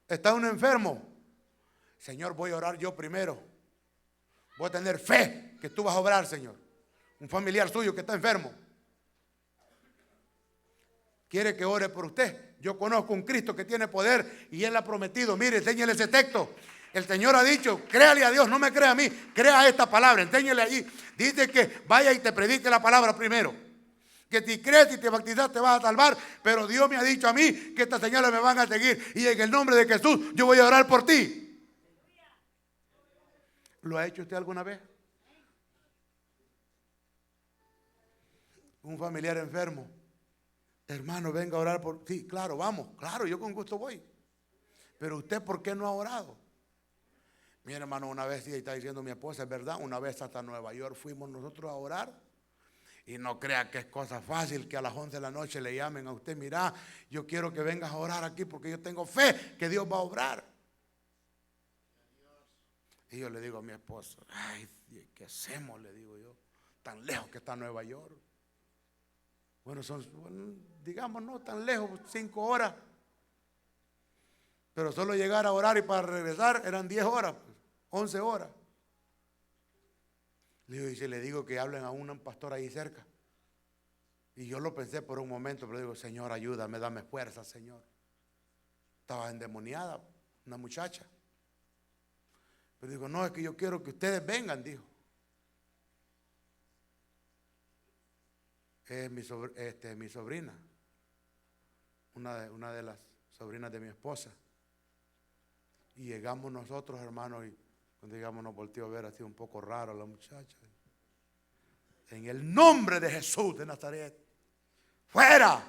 Está uno enfermo. Señor, voy a orar yo primero. Voy a tener fe que tú vas a obrar, Señor. Un familiar suyo que está enfermo quiere que ore por usted. Yo conozco un Cristo que tiene poder y Él ha prometido. Mire, enséñele ese texto. El Señor ha dicho, créale a Dios, no me crea a mí, crea esta palabra, enséñele allí. Dice que vaya y te predique la palabra primero. Que si crees y te bautizas te vas a salvar, pero Dios me ha dicho a mí que estas señales me van a seguir y en el nombre de Jesús yo voy a orar por ti. ¿Lo ha hecho usted alguna vez? Un familiar enfermo. Hermano, venga a orar por ti. Sí, claro, vamos. Claro, yo con gusto voy. Pero usted, ¿por qué no ha orado? Mi hermano, una vez, sí, está diciendo mi esposa, es verdad, una vez hasta Nueva York fuimos nosotros a orar. Y no crea que es cosa fácil que a las 11 de la noche le llamen a usted: mira, yo quiero que vengas a orar aquí porque yo tengo fe que Dios va a obrar. Y yo le digo a mi esposo: ay, ¿qué hacemos? Le digo yo, tan lejos que está Nueva York. Bueno, digamos, no tan lejos, 5 horas. Pero solo llegar a orar y para regresar eran 10 horas, 11 horas. Le digo: y si le digo que hablen a un pastor ahí cerca. Y yo lo pensé por un momento, pero digo: Señor, ayúdame, dame fuerza, Señor. Estaba endemoniada una muchacha. Pero digo: no, es que yo quiero que ustedes vengan, dijo. Es mi sobrina, una de las sobrinas de mi esposa. Y llegamos nosotros, hermanos, y cuando llegamos nos volteó a ver así un poco raro la muchacha. En el nombre de Jesús de Nazaret, fuera.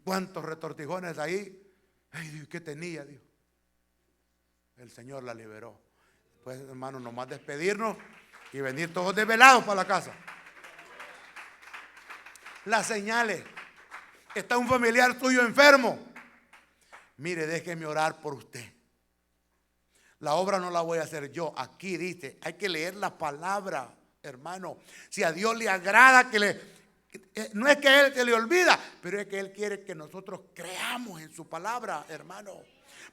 ¿Cuántos retortijones ahí? Ay, ¿qué tenía? Dijo. El Señor la liberó. Pues, hermanos, nomás despedirnos y venir todos desvelados para la casa. Las señales. Está un familiar tuyo enfermo. Mire, déjeme orar por usted. La obra no la voy a hacer yo. Aquí dice, hay que leer la palabra, hermano. Si a Dios le agrada no es que a Él se le olvida, pero es que Él quiere que nosotros creamos en su palabra, hermano.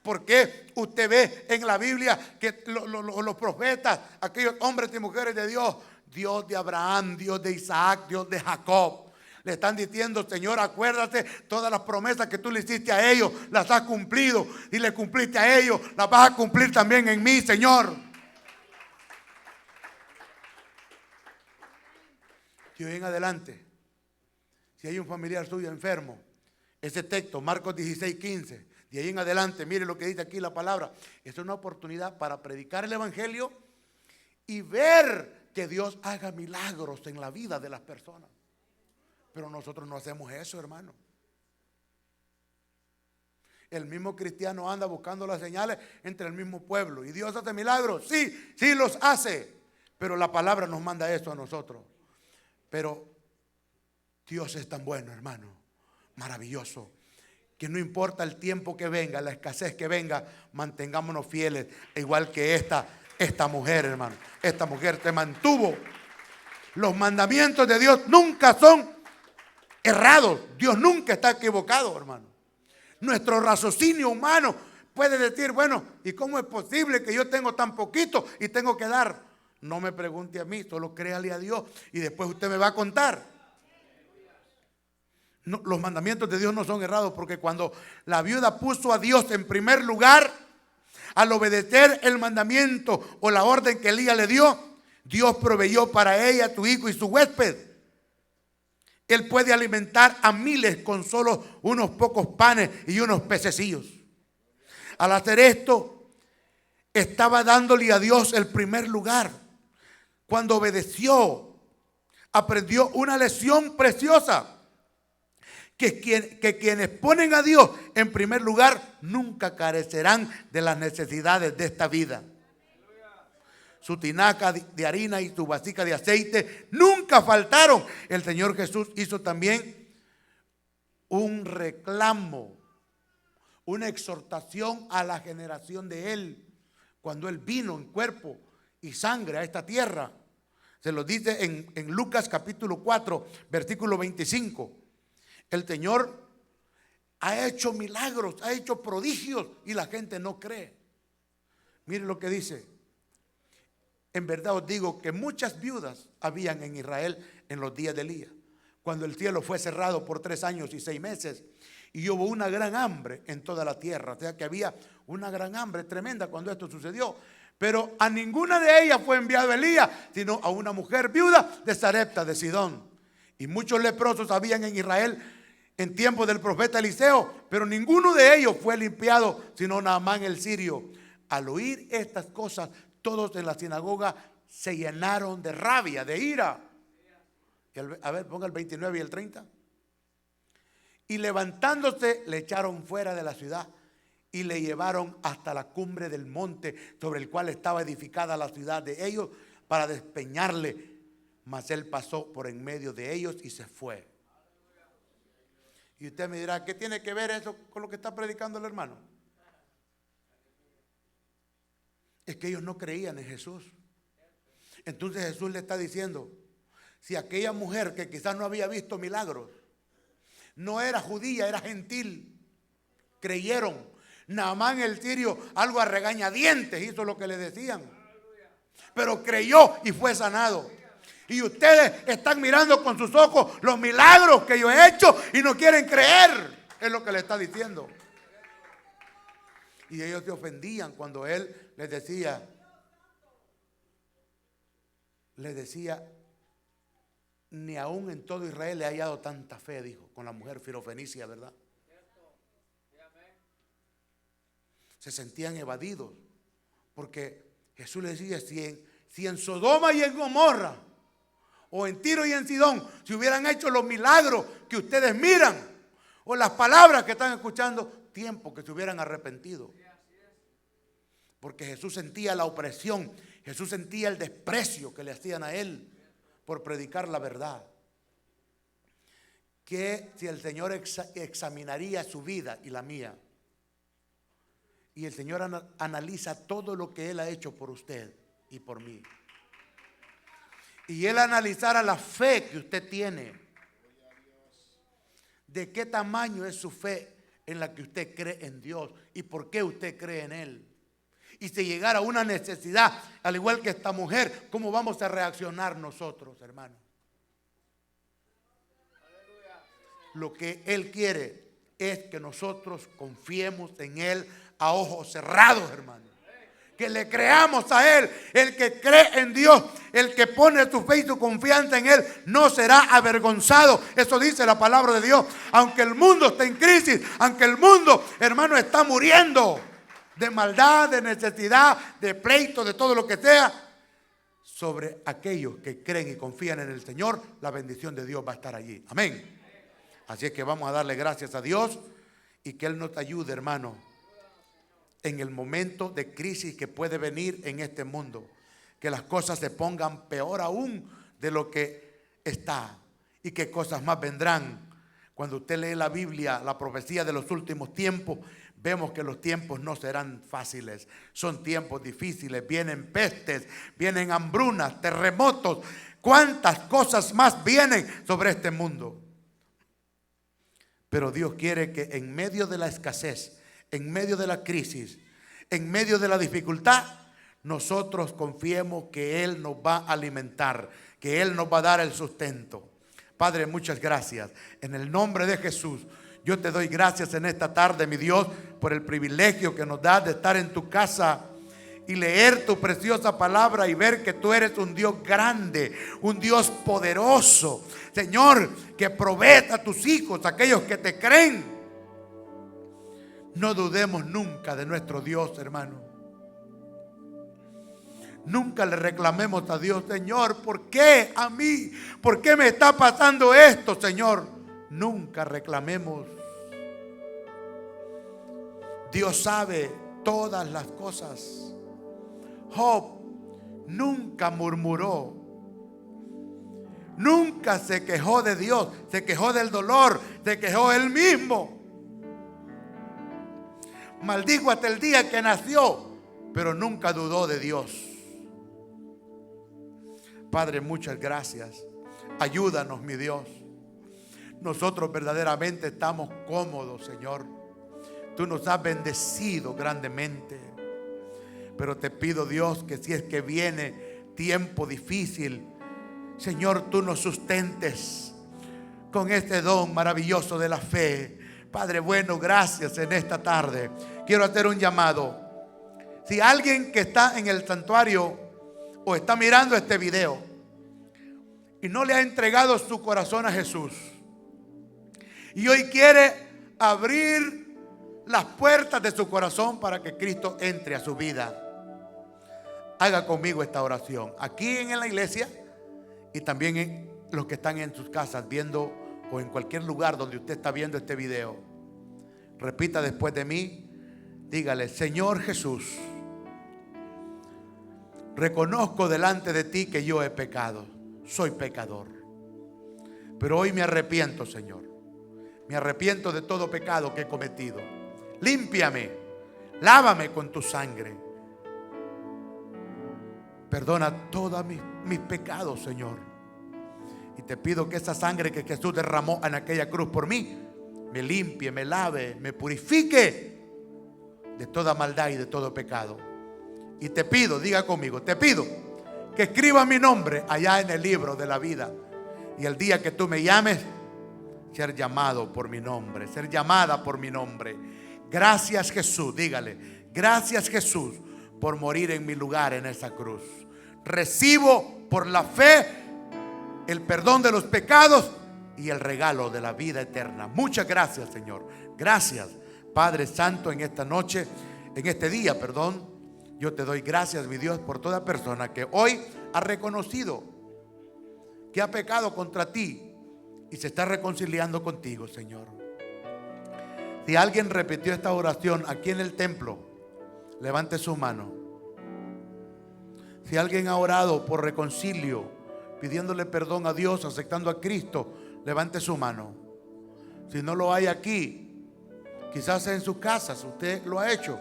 Porque usted ve en la Biblia que los profetas, aquellos hombres y mujeres de Dios, Dios de Abraham, Dios de Isaac, Dios de Jacob, le están diciendo: Señor, acuérdate, todas las promesas que tú le hiciste a ellos, las has cumplido. Y le cumpliste a ellos, las vas a cumplir también en mí, Señor. Y hoy en adelante, si hay un familiar suyo enfermo, ese texto, Marcos 16:15, de ahí en adelante, mire lo que dice aquí la palabra. Es una oportunidad para predicar el evangelio y ver que Dios haga milagros en la vida de las personas. Pero nosotros no hacemos eso, hermano. El mismo cristiano anda buscando las señales entre el mismo pueblo. ¿Y Dios hace milagros? Sí, sí los hace. Pero la palabra nos manda eso a nosotros. Pero Dios es tan bueno, hermano, maravilloso, que no importa el tiempo que venga, la escasez que venga, mantengámonos fieles, igual que esta mujer, hermano. Esta mujer te mantuvo. Los mandamientos de Dios nunca son errados. Dios nunca está equivocado, hermano. Nuestro raciocinio humano puede decir: bueno, ¿y cómo es posible que yo tengo tan poquito y tengo que dar? No me pregunte a mí, solo créale a Dios y después usted me va a contar. No, los mandamientos de Dios no son errados, porque cuando la viuda puso a Dios en primer lugar, al obedecer el mandamiento o la orden que Elías le dio, Dios proveyó para ella, tu hijo y su huésped. Él puede alimentar a miles con solo unos pocos panes y unos pececillos. Al hacer esto, estaba dándole a Dios el primer lugar. Cuando obedeció, aprendió una lección preciosa. Que quienes ponen a Dios en primer lugar nunca carecerán de las necesidades de esta vida. Su tinaca de harina y su vasija de aceite nunca faltaron. El Señor Jesús hizo también un reclamo, una exhortación a la generación de Él, cuando Él vino en cuerpo y sangre a esta tierra. Se lo dice en Lucas capítulo 4, versículo 25. El Señor ha hecho milagros, ha hecho prodigios y la gente no cree. Mire lo que dice: en verdad os digo que muchas viudas habían en Israel en los días de Elías, cuando el cielo fue cerrado por 3 años y 6 meses y hubo una gran hambre en toda la tierra. O sea que había una gran hambre tremenda cuando esto sucedió. Pero a ninguna de ellas fue enviado Elías, sino a una mujer viuda de Sarepta de Sidón. Y muchos leprosos habían en Israel en tiempo del profeta Eliseo, pero ninguno de ellos fue limpiado, sino Naamán el sirio. Al oír estas cosas, todos en la sinagoga se llenaron de rabia, de ira. A ver, ponga el 29 y el 30. Y levantándose, le echaron fuera de la ciudad y le llevaron hasta la cumbre del monte sobre el cual estaba edificada la ciudad de ellos, para despeñarle. mas él pasó por en medio de ellos y se fue. Y usted me dirá, ¿qué tiene que ver eso con lo que está predicando el hermano? Es que ellos no creían en Jesús. Entonces Jesús le está diciendo, si aquella mujer que quizás no había visto milagros, no era judía, era gentil, creyeron. Naamán el sirio, algo a regañadientes, hizo lo que le decían, pero creyó y fue sanado. Y ustedes están mirando con sus ojos los milagros que yo he hecho y no quieren creer, es lo que le está diciendo. Y ellos se ofendían cuando él les decía, ni aún en todo Israel le ha hallado tanta fe, dijo, con la mujer Sirofenicia, ¿verdad? Se sentían evadidos, porque Jesús les decía, si en Sodoma y en Gomorra, o en Tiro y en Sidón, si hubieran hecho los milagros que ustedes miran, o las palabras que están escuchando, tiempo que se hubieran arrepentido. Porque Jesús sentía la opresión, Jesús sentía el desprecio que le hacían a él por predicar la verdad. Que si el Señor examinaría su vida y la mía, y el Señor analiza todo lo que Él ha hecho por usted y por mí, y Él analizara la fe que usted tiene, de qué tamaño es su fe en la que usted cree en Dios y por qué usted cree en Él. Y si llegara una necesidad, al igual que esta mujer, ¿cómo vamos a reaccionar nosotros, hermanos? Lo que Él quiere es que nosotros confiemos en Él a ojos cerrados, hermanos. Que le creamos a Él. El que cree en Dios, el que pone su fe y su confianza en Él, no será avergonzado. Eso dice la palabra de Dios. Aunque el mundo esté en crisis, aunque el mundo, hermano, está muriendo de maldad, de necesidad, de pleito, de todo lo que sea, sobre aquellos que creen y confían en el Señor, la bendición de Dios va a estar allí. Amén. Así es que vamos a darle gracias a Dios y que Él nos ayude, hermano, en el momento de crisis que puede venir en este mundo, que las cosas se pongan peor aún de lo que está, y que cosas más vendrán. Cuando usted lee la Biblia, la profecía de los últimos tiempos, vemos que los tiempos no serán fáciles, son tiempos difíciles, vienen pestes, vienen hambrunas, terremotos, cuántas cosas más vienen sobre este mundo. Pero Dios quiere que en medio de la escasez, en medio de la crisis, en medio de la dificultad, nosotros confiemos que Él nos va a alimentar, que Él nos va a dar el sustento. Padre, muchas gracias. En el nombre de Jesús, yo te doy gracias en esta tarde, mi Dios, por el privilegio que nos das de estar en tu casa y leer tu preciosa palabra y ver que tú eres un Dios grande, un Dios poderoso, Señor, que provee a tus hijos, aquellos que te creen. No dudemos nunca de nuestro Dios, hermano. Nunca le reclamemos a Dios, Señor, ¿por qué a mí? ¿Por qué me está pasando esto, Señor? Nunca reclamemos. Dios sabe todas las cosas. Job nunca murmuró, nunca se quejó de Dios, se quejó del dolor, se quejó él mismo. Maldijo hasta el día que nació, pero nunca dudó de Dios. Padre, muchas gracias. Ayúdanos, mi Dios. Nosotros verdaderamente estamos cómodos, Señor. Tú nos has bendecido grandemente. Pero te pido, Dios, que si es que viene tiempo difícil, Señor, tú nos sustentes con este don maravilloso de la fe. Padre bueno, gracias en esta tarde. Quiero hacer un llamado. Si alguien que está en el santuario o está mirando este video y no le ha entregado su corazón a Jesús y hoy quiere abrir las puertas de su corazón para que Cristo entre a su vida, haga conmigo esta oración aquí en la iglesia y también en los que están en sus casas viendo, o en cualquier lugar donde usted está viendo este video. Repita después de mí. Dígale: Señor Jesús, reconozco delante de ti que yo he pecado. soy pecador. Pero hoy me arrepiento, Señor. Me arrepiento de todo pecado que he cometido. Límpiame, lávame con tu sangre. Perdona todos mis pecados, Señor. Y te pido que esa sangre que Jesús derramó en aquella cruz por mí me limpie, me lave, me purifique de toda maldad y de todo pecado. Y te pido, diga conmigo, te pido que escriba mi nombre allá en el libro de la vida. Y el día que tú me llames, ser llamado por mi nombre, ser llamada por mi nombre. Gracias, Jesús, dígale, gracias, Jesús, por morir en mi lugar en esa cruz. Recibo por la fe el perdón de los pecados y el regalo de la vida eterna. Muchas gracias, Señor. Gracias, Padre Santo, en esta noche, en este día, yo te doy gracias, mi Dios, por toda persona que hoy ha reconocido que ha pecado contra ti y se está reconciliando contigo, Señor. Si alguien repitió esta oración aquí en el templo, levante su mano. Si alguien ha orado por reconcilio, pidiéndole perdón a Dios, aceptando a Cristo, levante su mano. Si no lo hay aquí, quizás en sus casas usted lo ha hecho.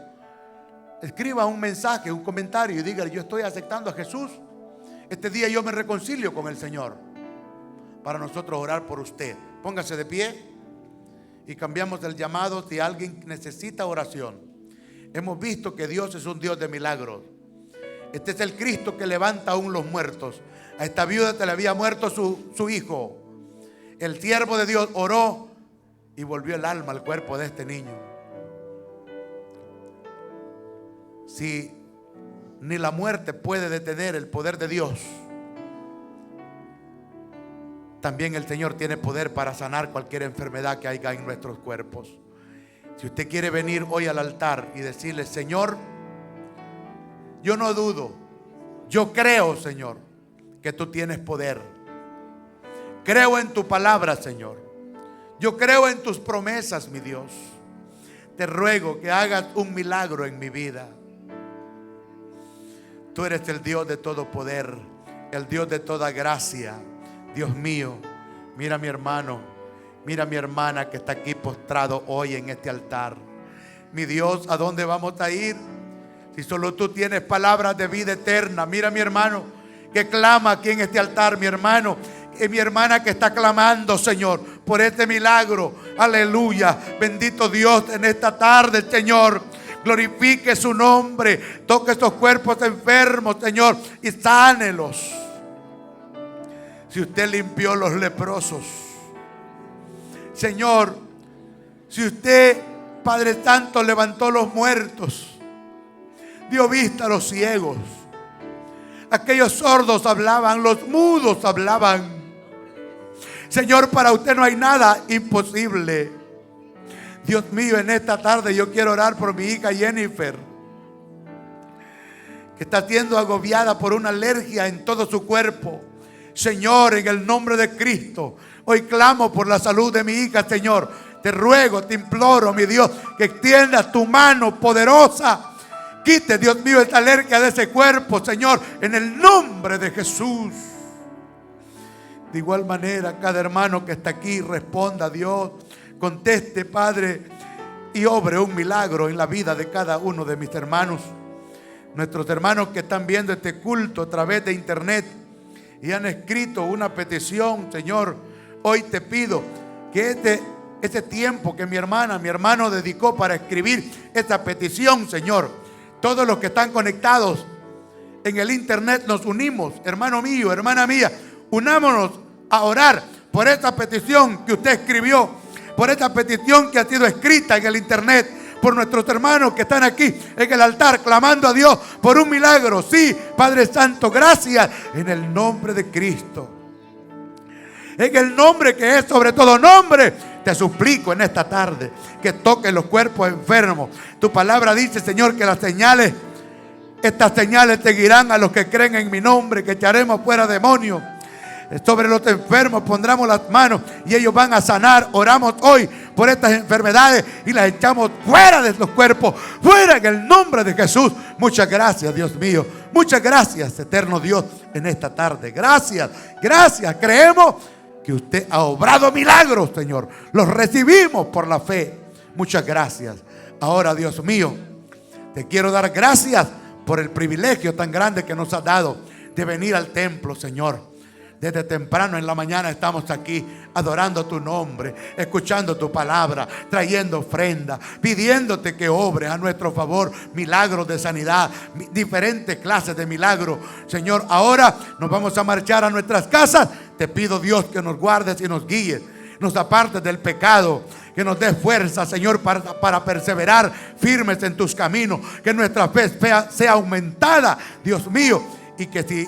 Escriba un mensaje, un comentario y diga: yo estoy aceptando a Jesús. Este día yo me reconcilio con el Señor. Para nosotros orar por usted. Póngase de pie y cambiamos el llamado si alguien necesita oración. Hemos visto que Dios es un Dios de milagros. Este es el Cristo que levanta aún los muertos. A esta viuda se le había muerto su hijo. El siervo de Dios oró y volvió el alma al cuerpo de este niño. Si ni la muerte puede detener el poder de Dios, también el Señor tiene poder para sanar cualquier enfermedad que haya en nuestros cuerpos. Si usted quiere venir hoy al altar y decirle: Señor, yo no dudo, yo creo, Señor, que tú tienes poder. Creo en tu palabra, Señor. Yo creo en tus promesas, mi Dios. Te ruego que hagas un milagro en mi vida. Tú eres el Dios de todo poder, el Dios de toda gracia. Dios mío, mira a mi hermano, mira a mi hermana que está aquí postrado hoy en este altar. Mi Dios, ¿a dónde vamos a ir? Si solo tú tienes palabras de vida eterna. Mira a mi hermano que clama aquí en este altar, mi hermano y mi hermana que está clamando, Señor, por este milagro. Aleluya, bendito Dios, en esta tarde, Señor, glorifique su nombre. Toque estos cuerpos enfermos, Señor, y sánelos. Si usted limpió los leprosos, Señor, si usted, Padre Santo, levantó los muertos, dio vista a los ciegos, aquellos sordos hablaban, los mudos hablaban. Señor, para usted no hay nada imposible. Dios mío, en esta tarde yo quiero orar por mi hija Jennifer, que está siendo agobiada por una alergia en todo su cuerpo. Señor, en el nombre de Cristo, hoy clamo por la salud de mi hija, Señor. Te ruego, te imploro, mi Dios, que extiendas tu mano poderosa. Quite, Dios mío, esta alergia de ese cuerpo, Señor, en el nombre de Jesús. De igual manera, cada hermano que está aquí, responda a Dios, conteste, Padre, y obre un milagro en la vida de cada uno de mis hermanos. Nuestros hermanos que están viendo este culto a través de internet y han escrito una petición, Señor, hoy te pido que ese tiempo que mi hermano dedicó para escribir esta petición, Señor, todos los que están conectados en el internet nos unimos, hermano mío, hermana mía, unámonos a orar por esta petición que usted escribió, por esta petición que ha sido escrita en el internet, por nuestros hermanos que están aquí en el altar clamando a Dios por un milagro. Sí, Padre Santo, gracias en el nombre de Cristo, en el nombre que es sobre todo nombre. Te suplico en esta tarde que toques los cuerpos enfermos. Tu palabra dice, Señor, que estas señales seguirán a los que creen en mi nombre, que echaremos fuera demonios, Sobre los enfermos pondremos las manos y ellos van a sanar. Oramos hoy por estas enfermedades y las echamos fuera de los cuerpos, fuera en el nombre de Jesús. Muchas gracias, Dios mío. Muchas gracias, eterno Dios, en esta tarde. Gracias, gracias. Creemos que usted ha obrado milagros, Señor. Los recibimos por la fe. Muchas gracias. Ahora, Dios mío, te quiero dar gracias por el privilegio tan grande que nos has dado de venir al templo, Señor. Desde temprano en la mañana estamos aquí adorando tu nombre, escuchando tu palabra, trayendo ofrenda, pidiéndote que obres a nuestro favor milagros de sanidad, diferentes clases de milagros. Señor, ahora nos vamos a marchar a nuestras casas. Te pido, Dios, que nos guardes y nos guíes, nos apartes del pecado, que nos des fuerza, Señor, para perseverar firmes en tus caminos, que nuestra fe sea aumentada, Dios mío. Y que si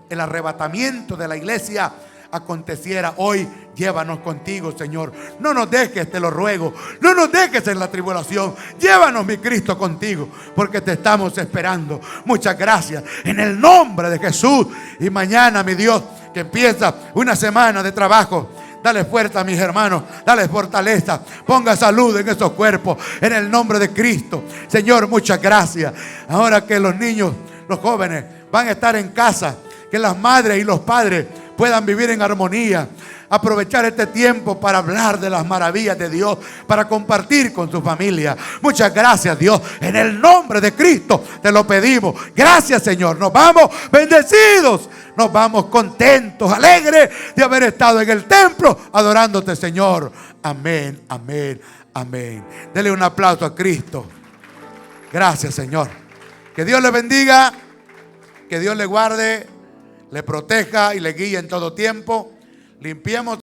el arrebatamiento de la iglesia aconteciera hoy, llévanos contigo, Señor. No nos dejes, te lo ruego. No nos dejes en la tribulación. Llévanos, mi Cristo, contigo, porque te estamos esperando. Muchas gracias en el nombre de Jesús. Y mañana, mi Dios, que empieza una semana de trabajo, dale fuerza a mis hermanos, dale fortaleza, ponga salud en esos cuerpos, en el nombre de Cristo. Señor, muchas gracias. Ahora que los niños, los jóvenes van a estar en casa, que las madres y los padres puedan vivir en armonía, aprovechar este tiempo para hablar de las maravillas de Dios, para compartir con su familia. Muchas gracias, Dios, en el nombre de Cristo te lo pedimos. Gracias, Señor. Nos vamos bendecidos, nos vamos contentos, alegres de haber estado en el templo adorándote, Señor. Amén, amén, amén. Dele un aplauso a Cristo. Gracias, Señor. Que Dios le bendiga, que Dios le guarde, le proteja y le guíe en todo tiempo. Limpiemos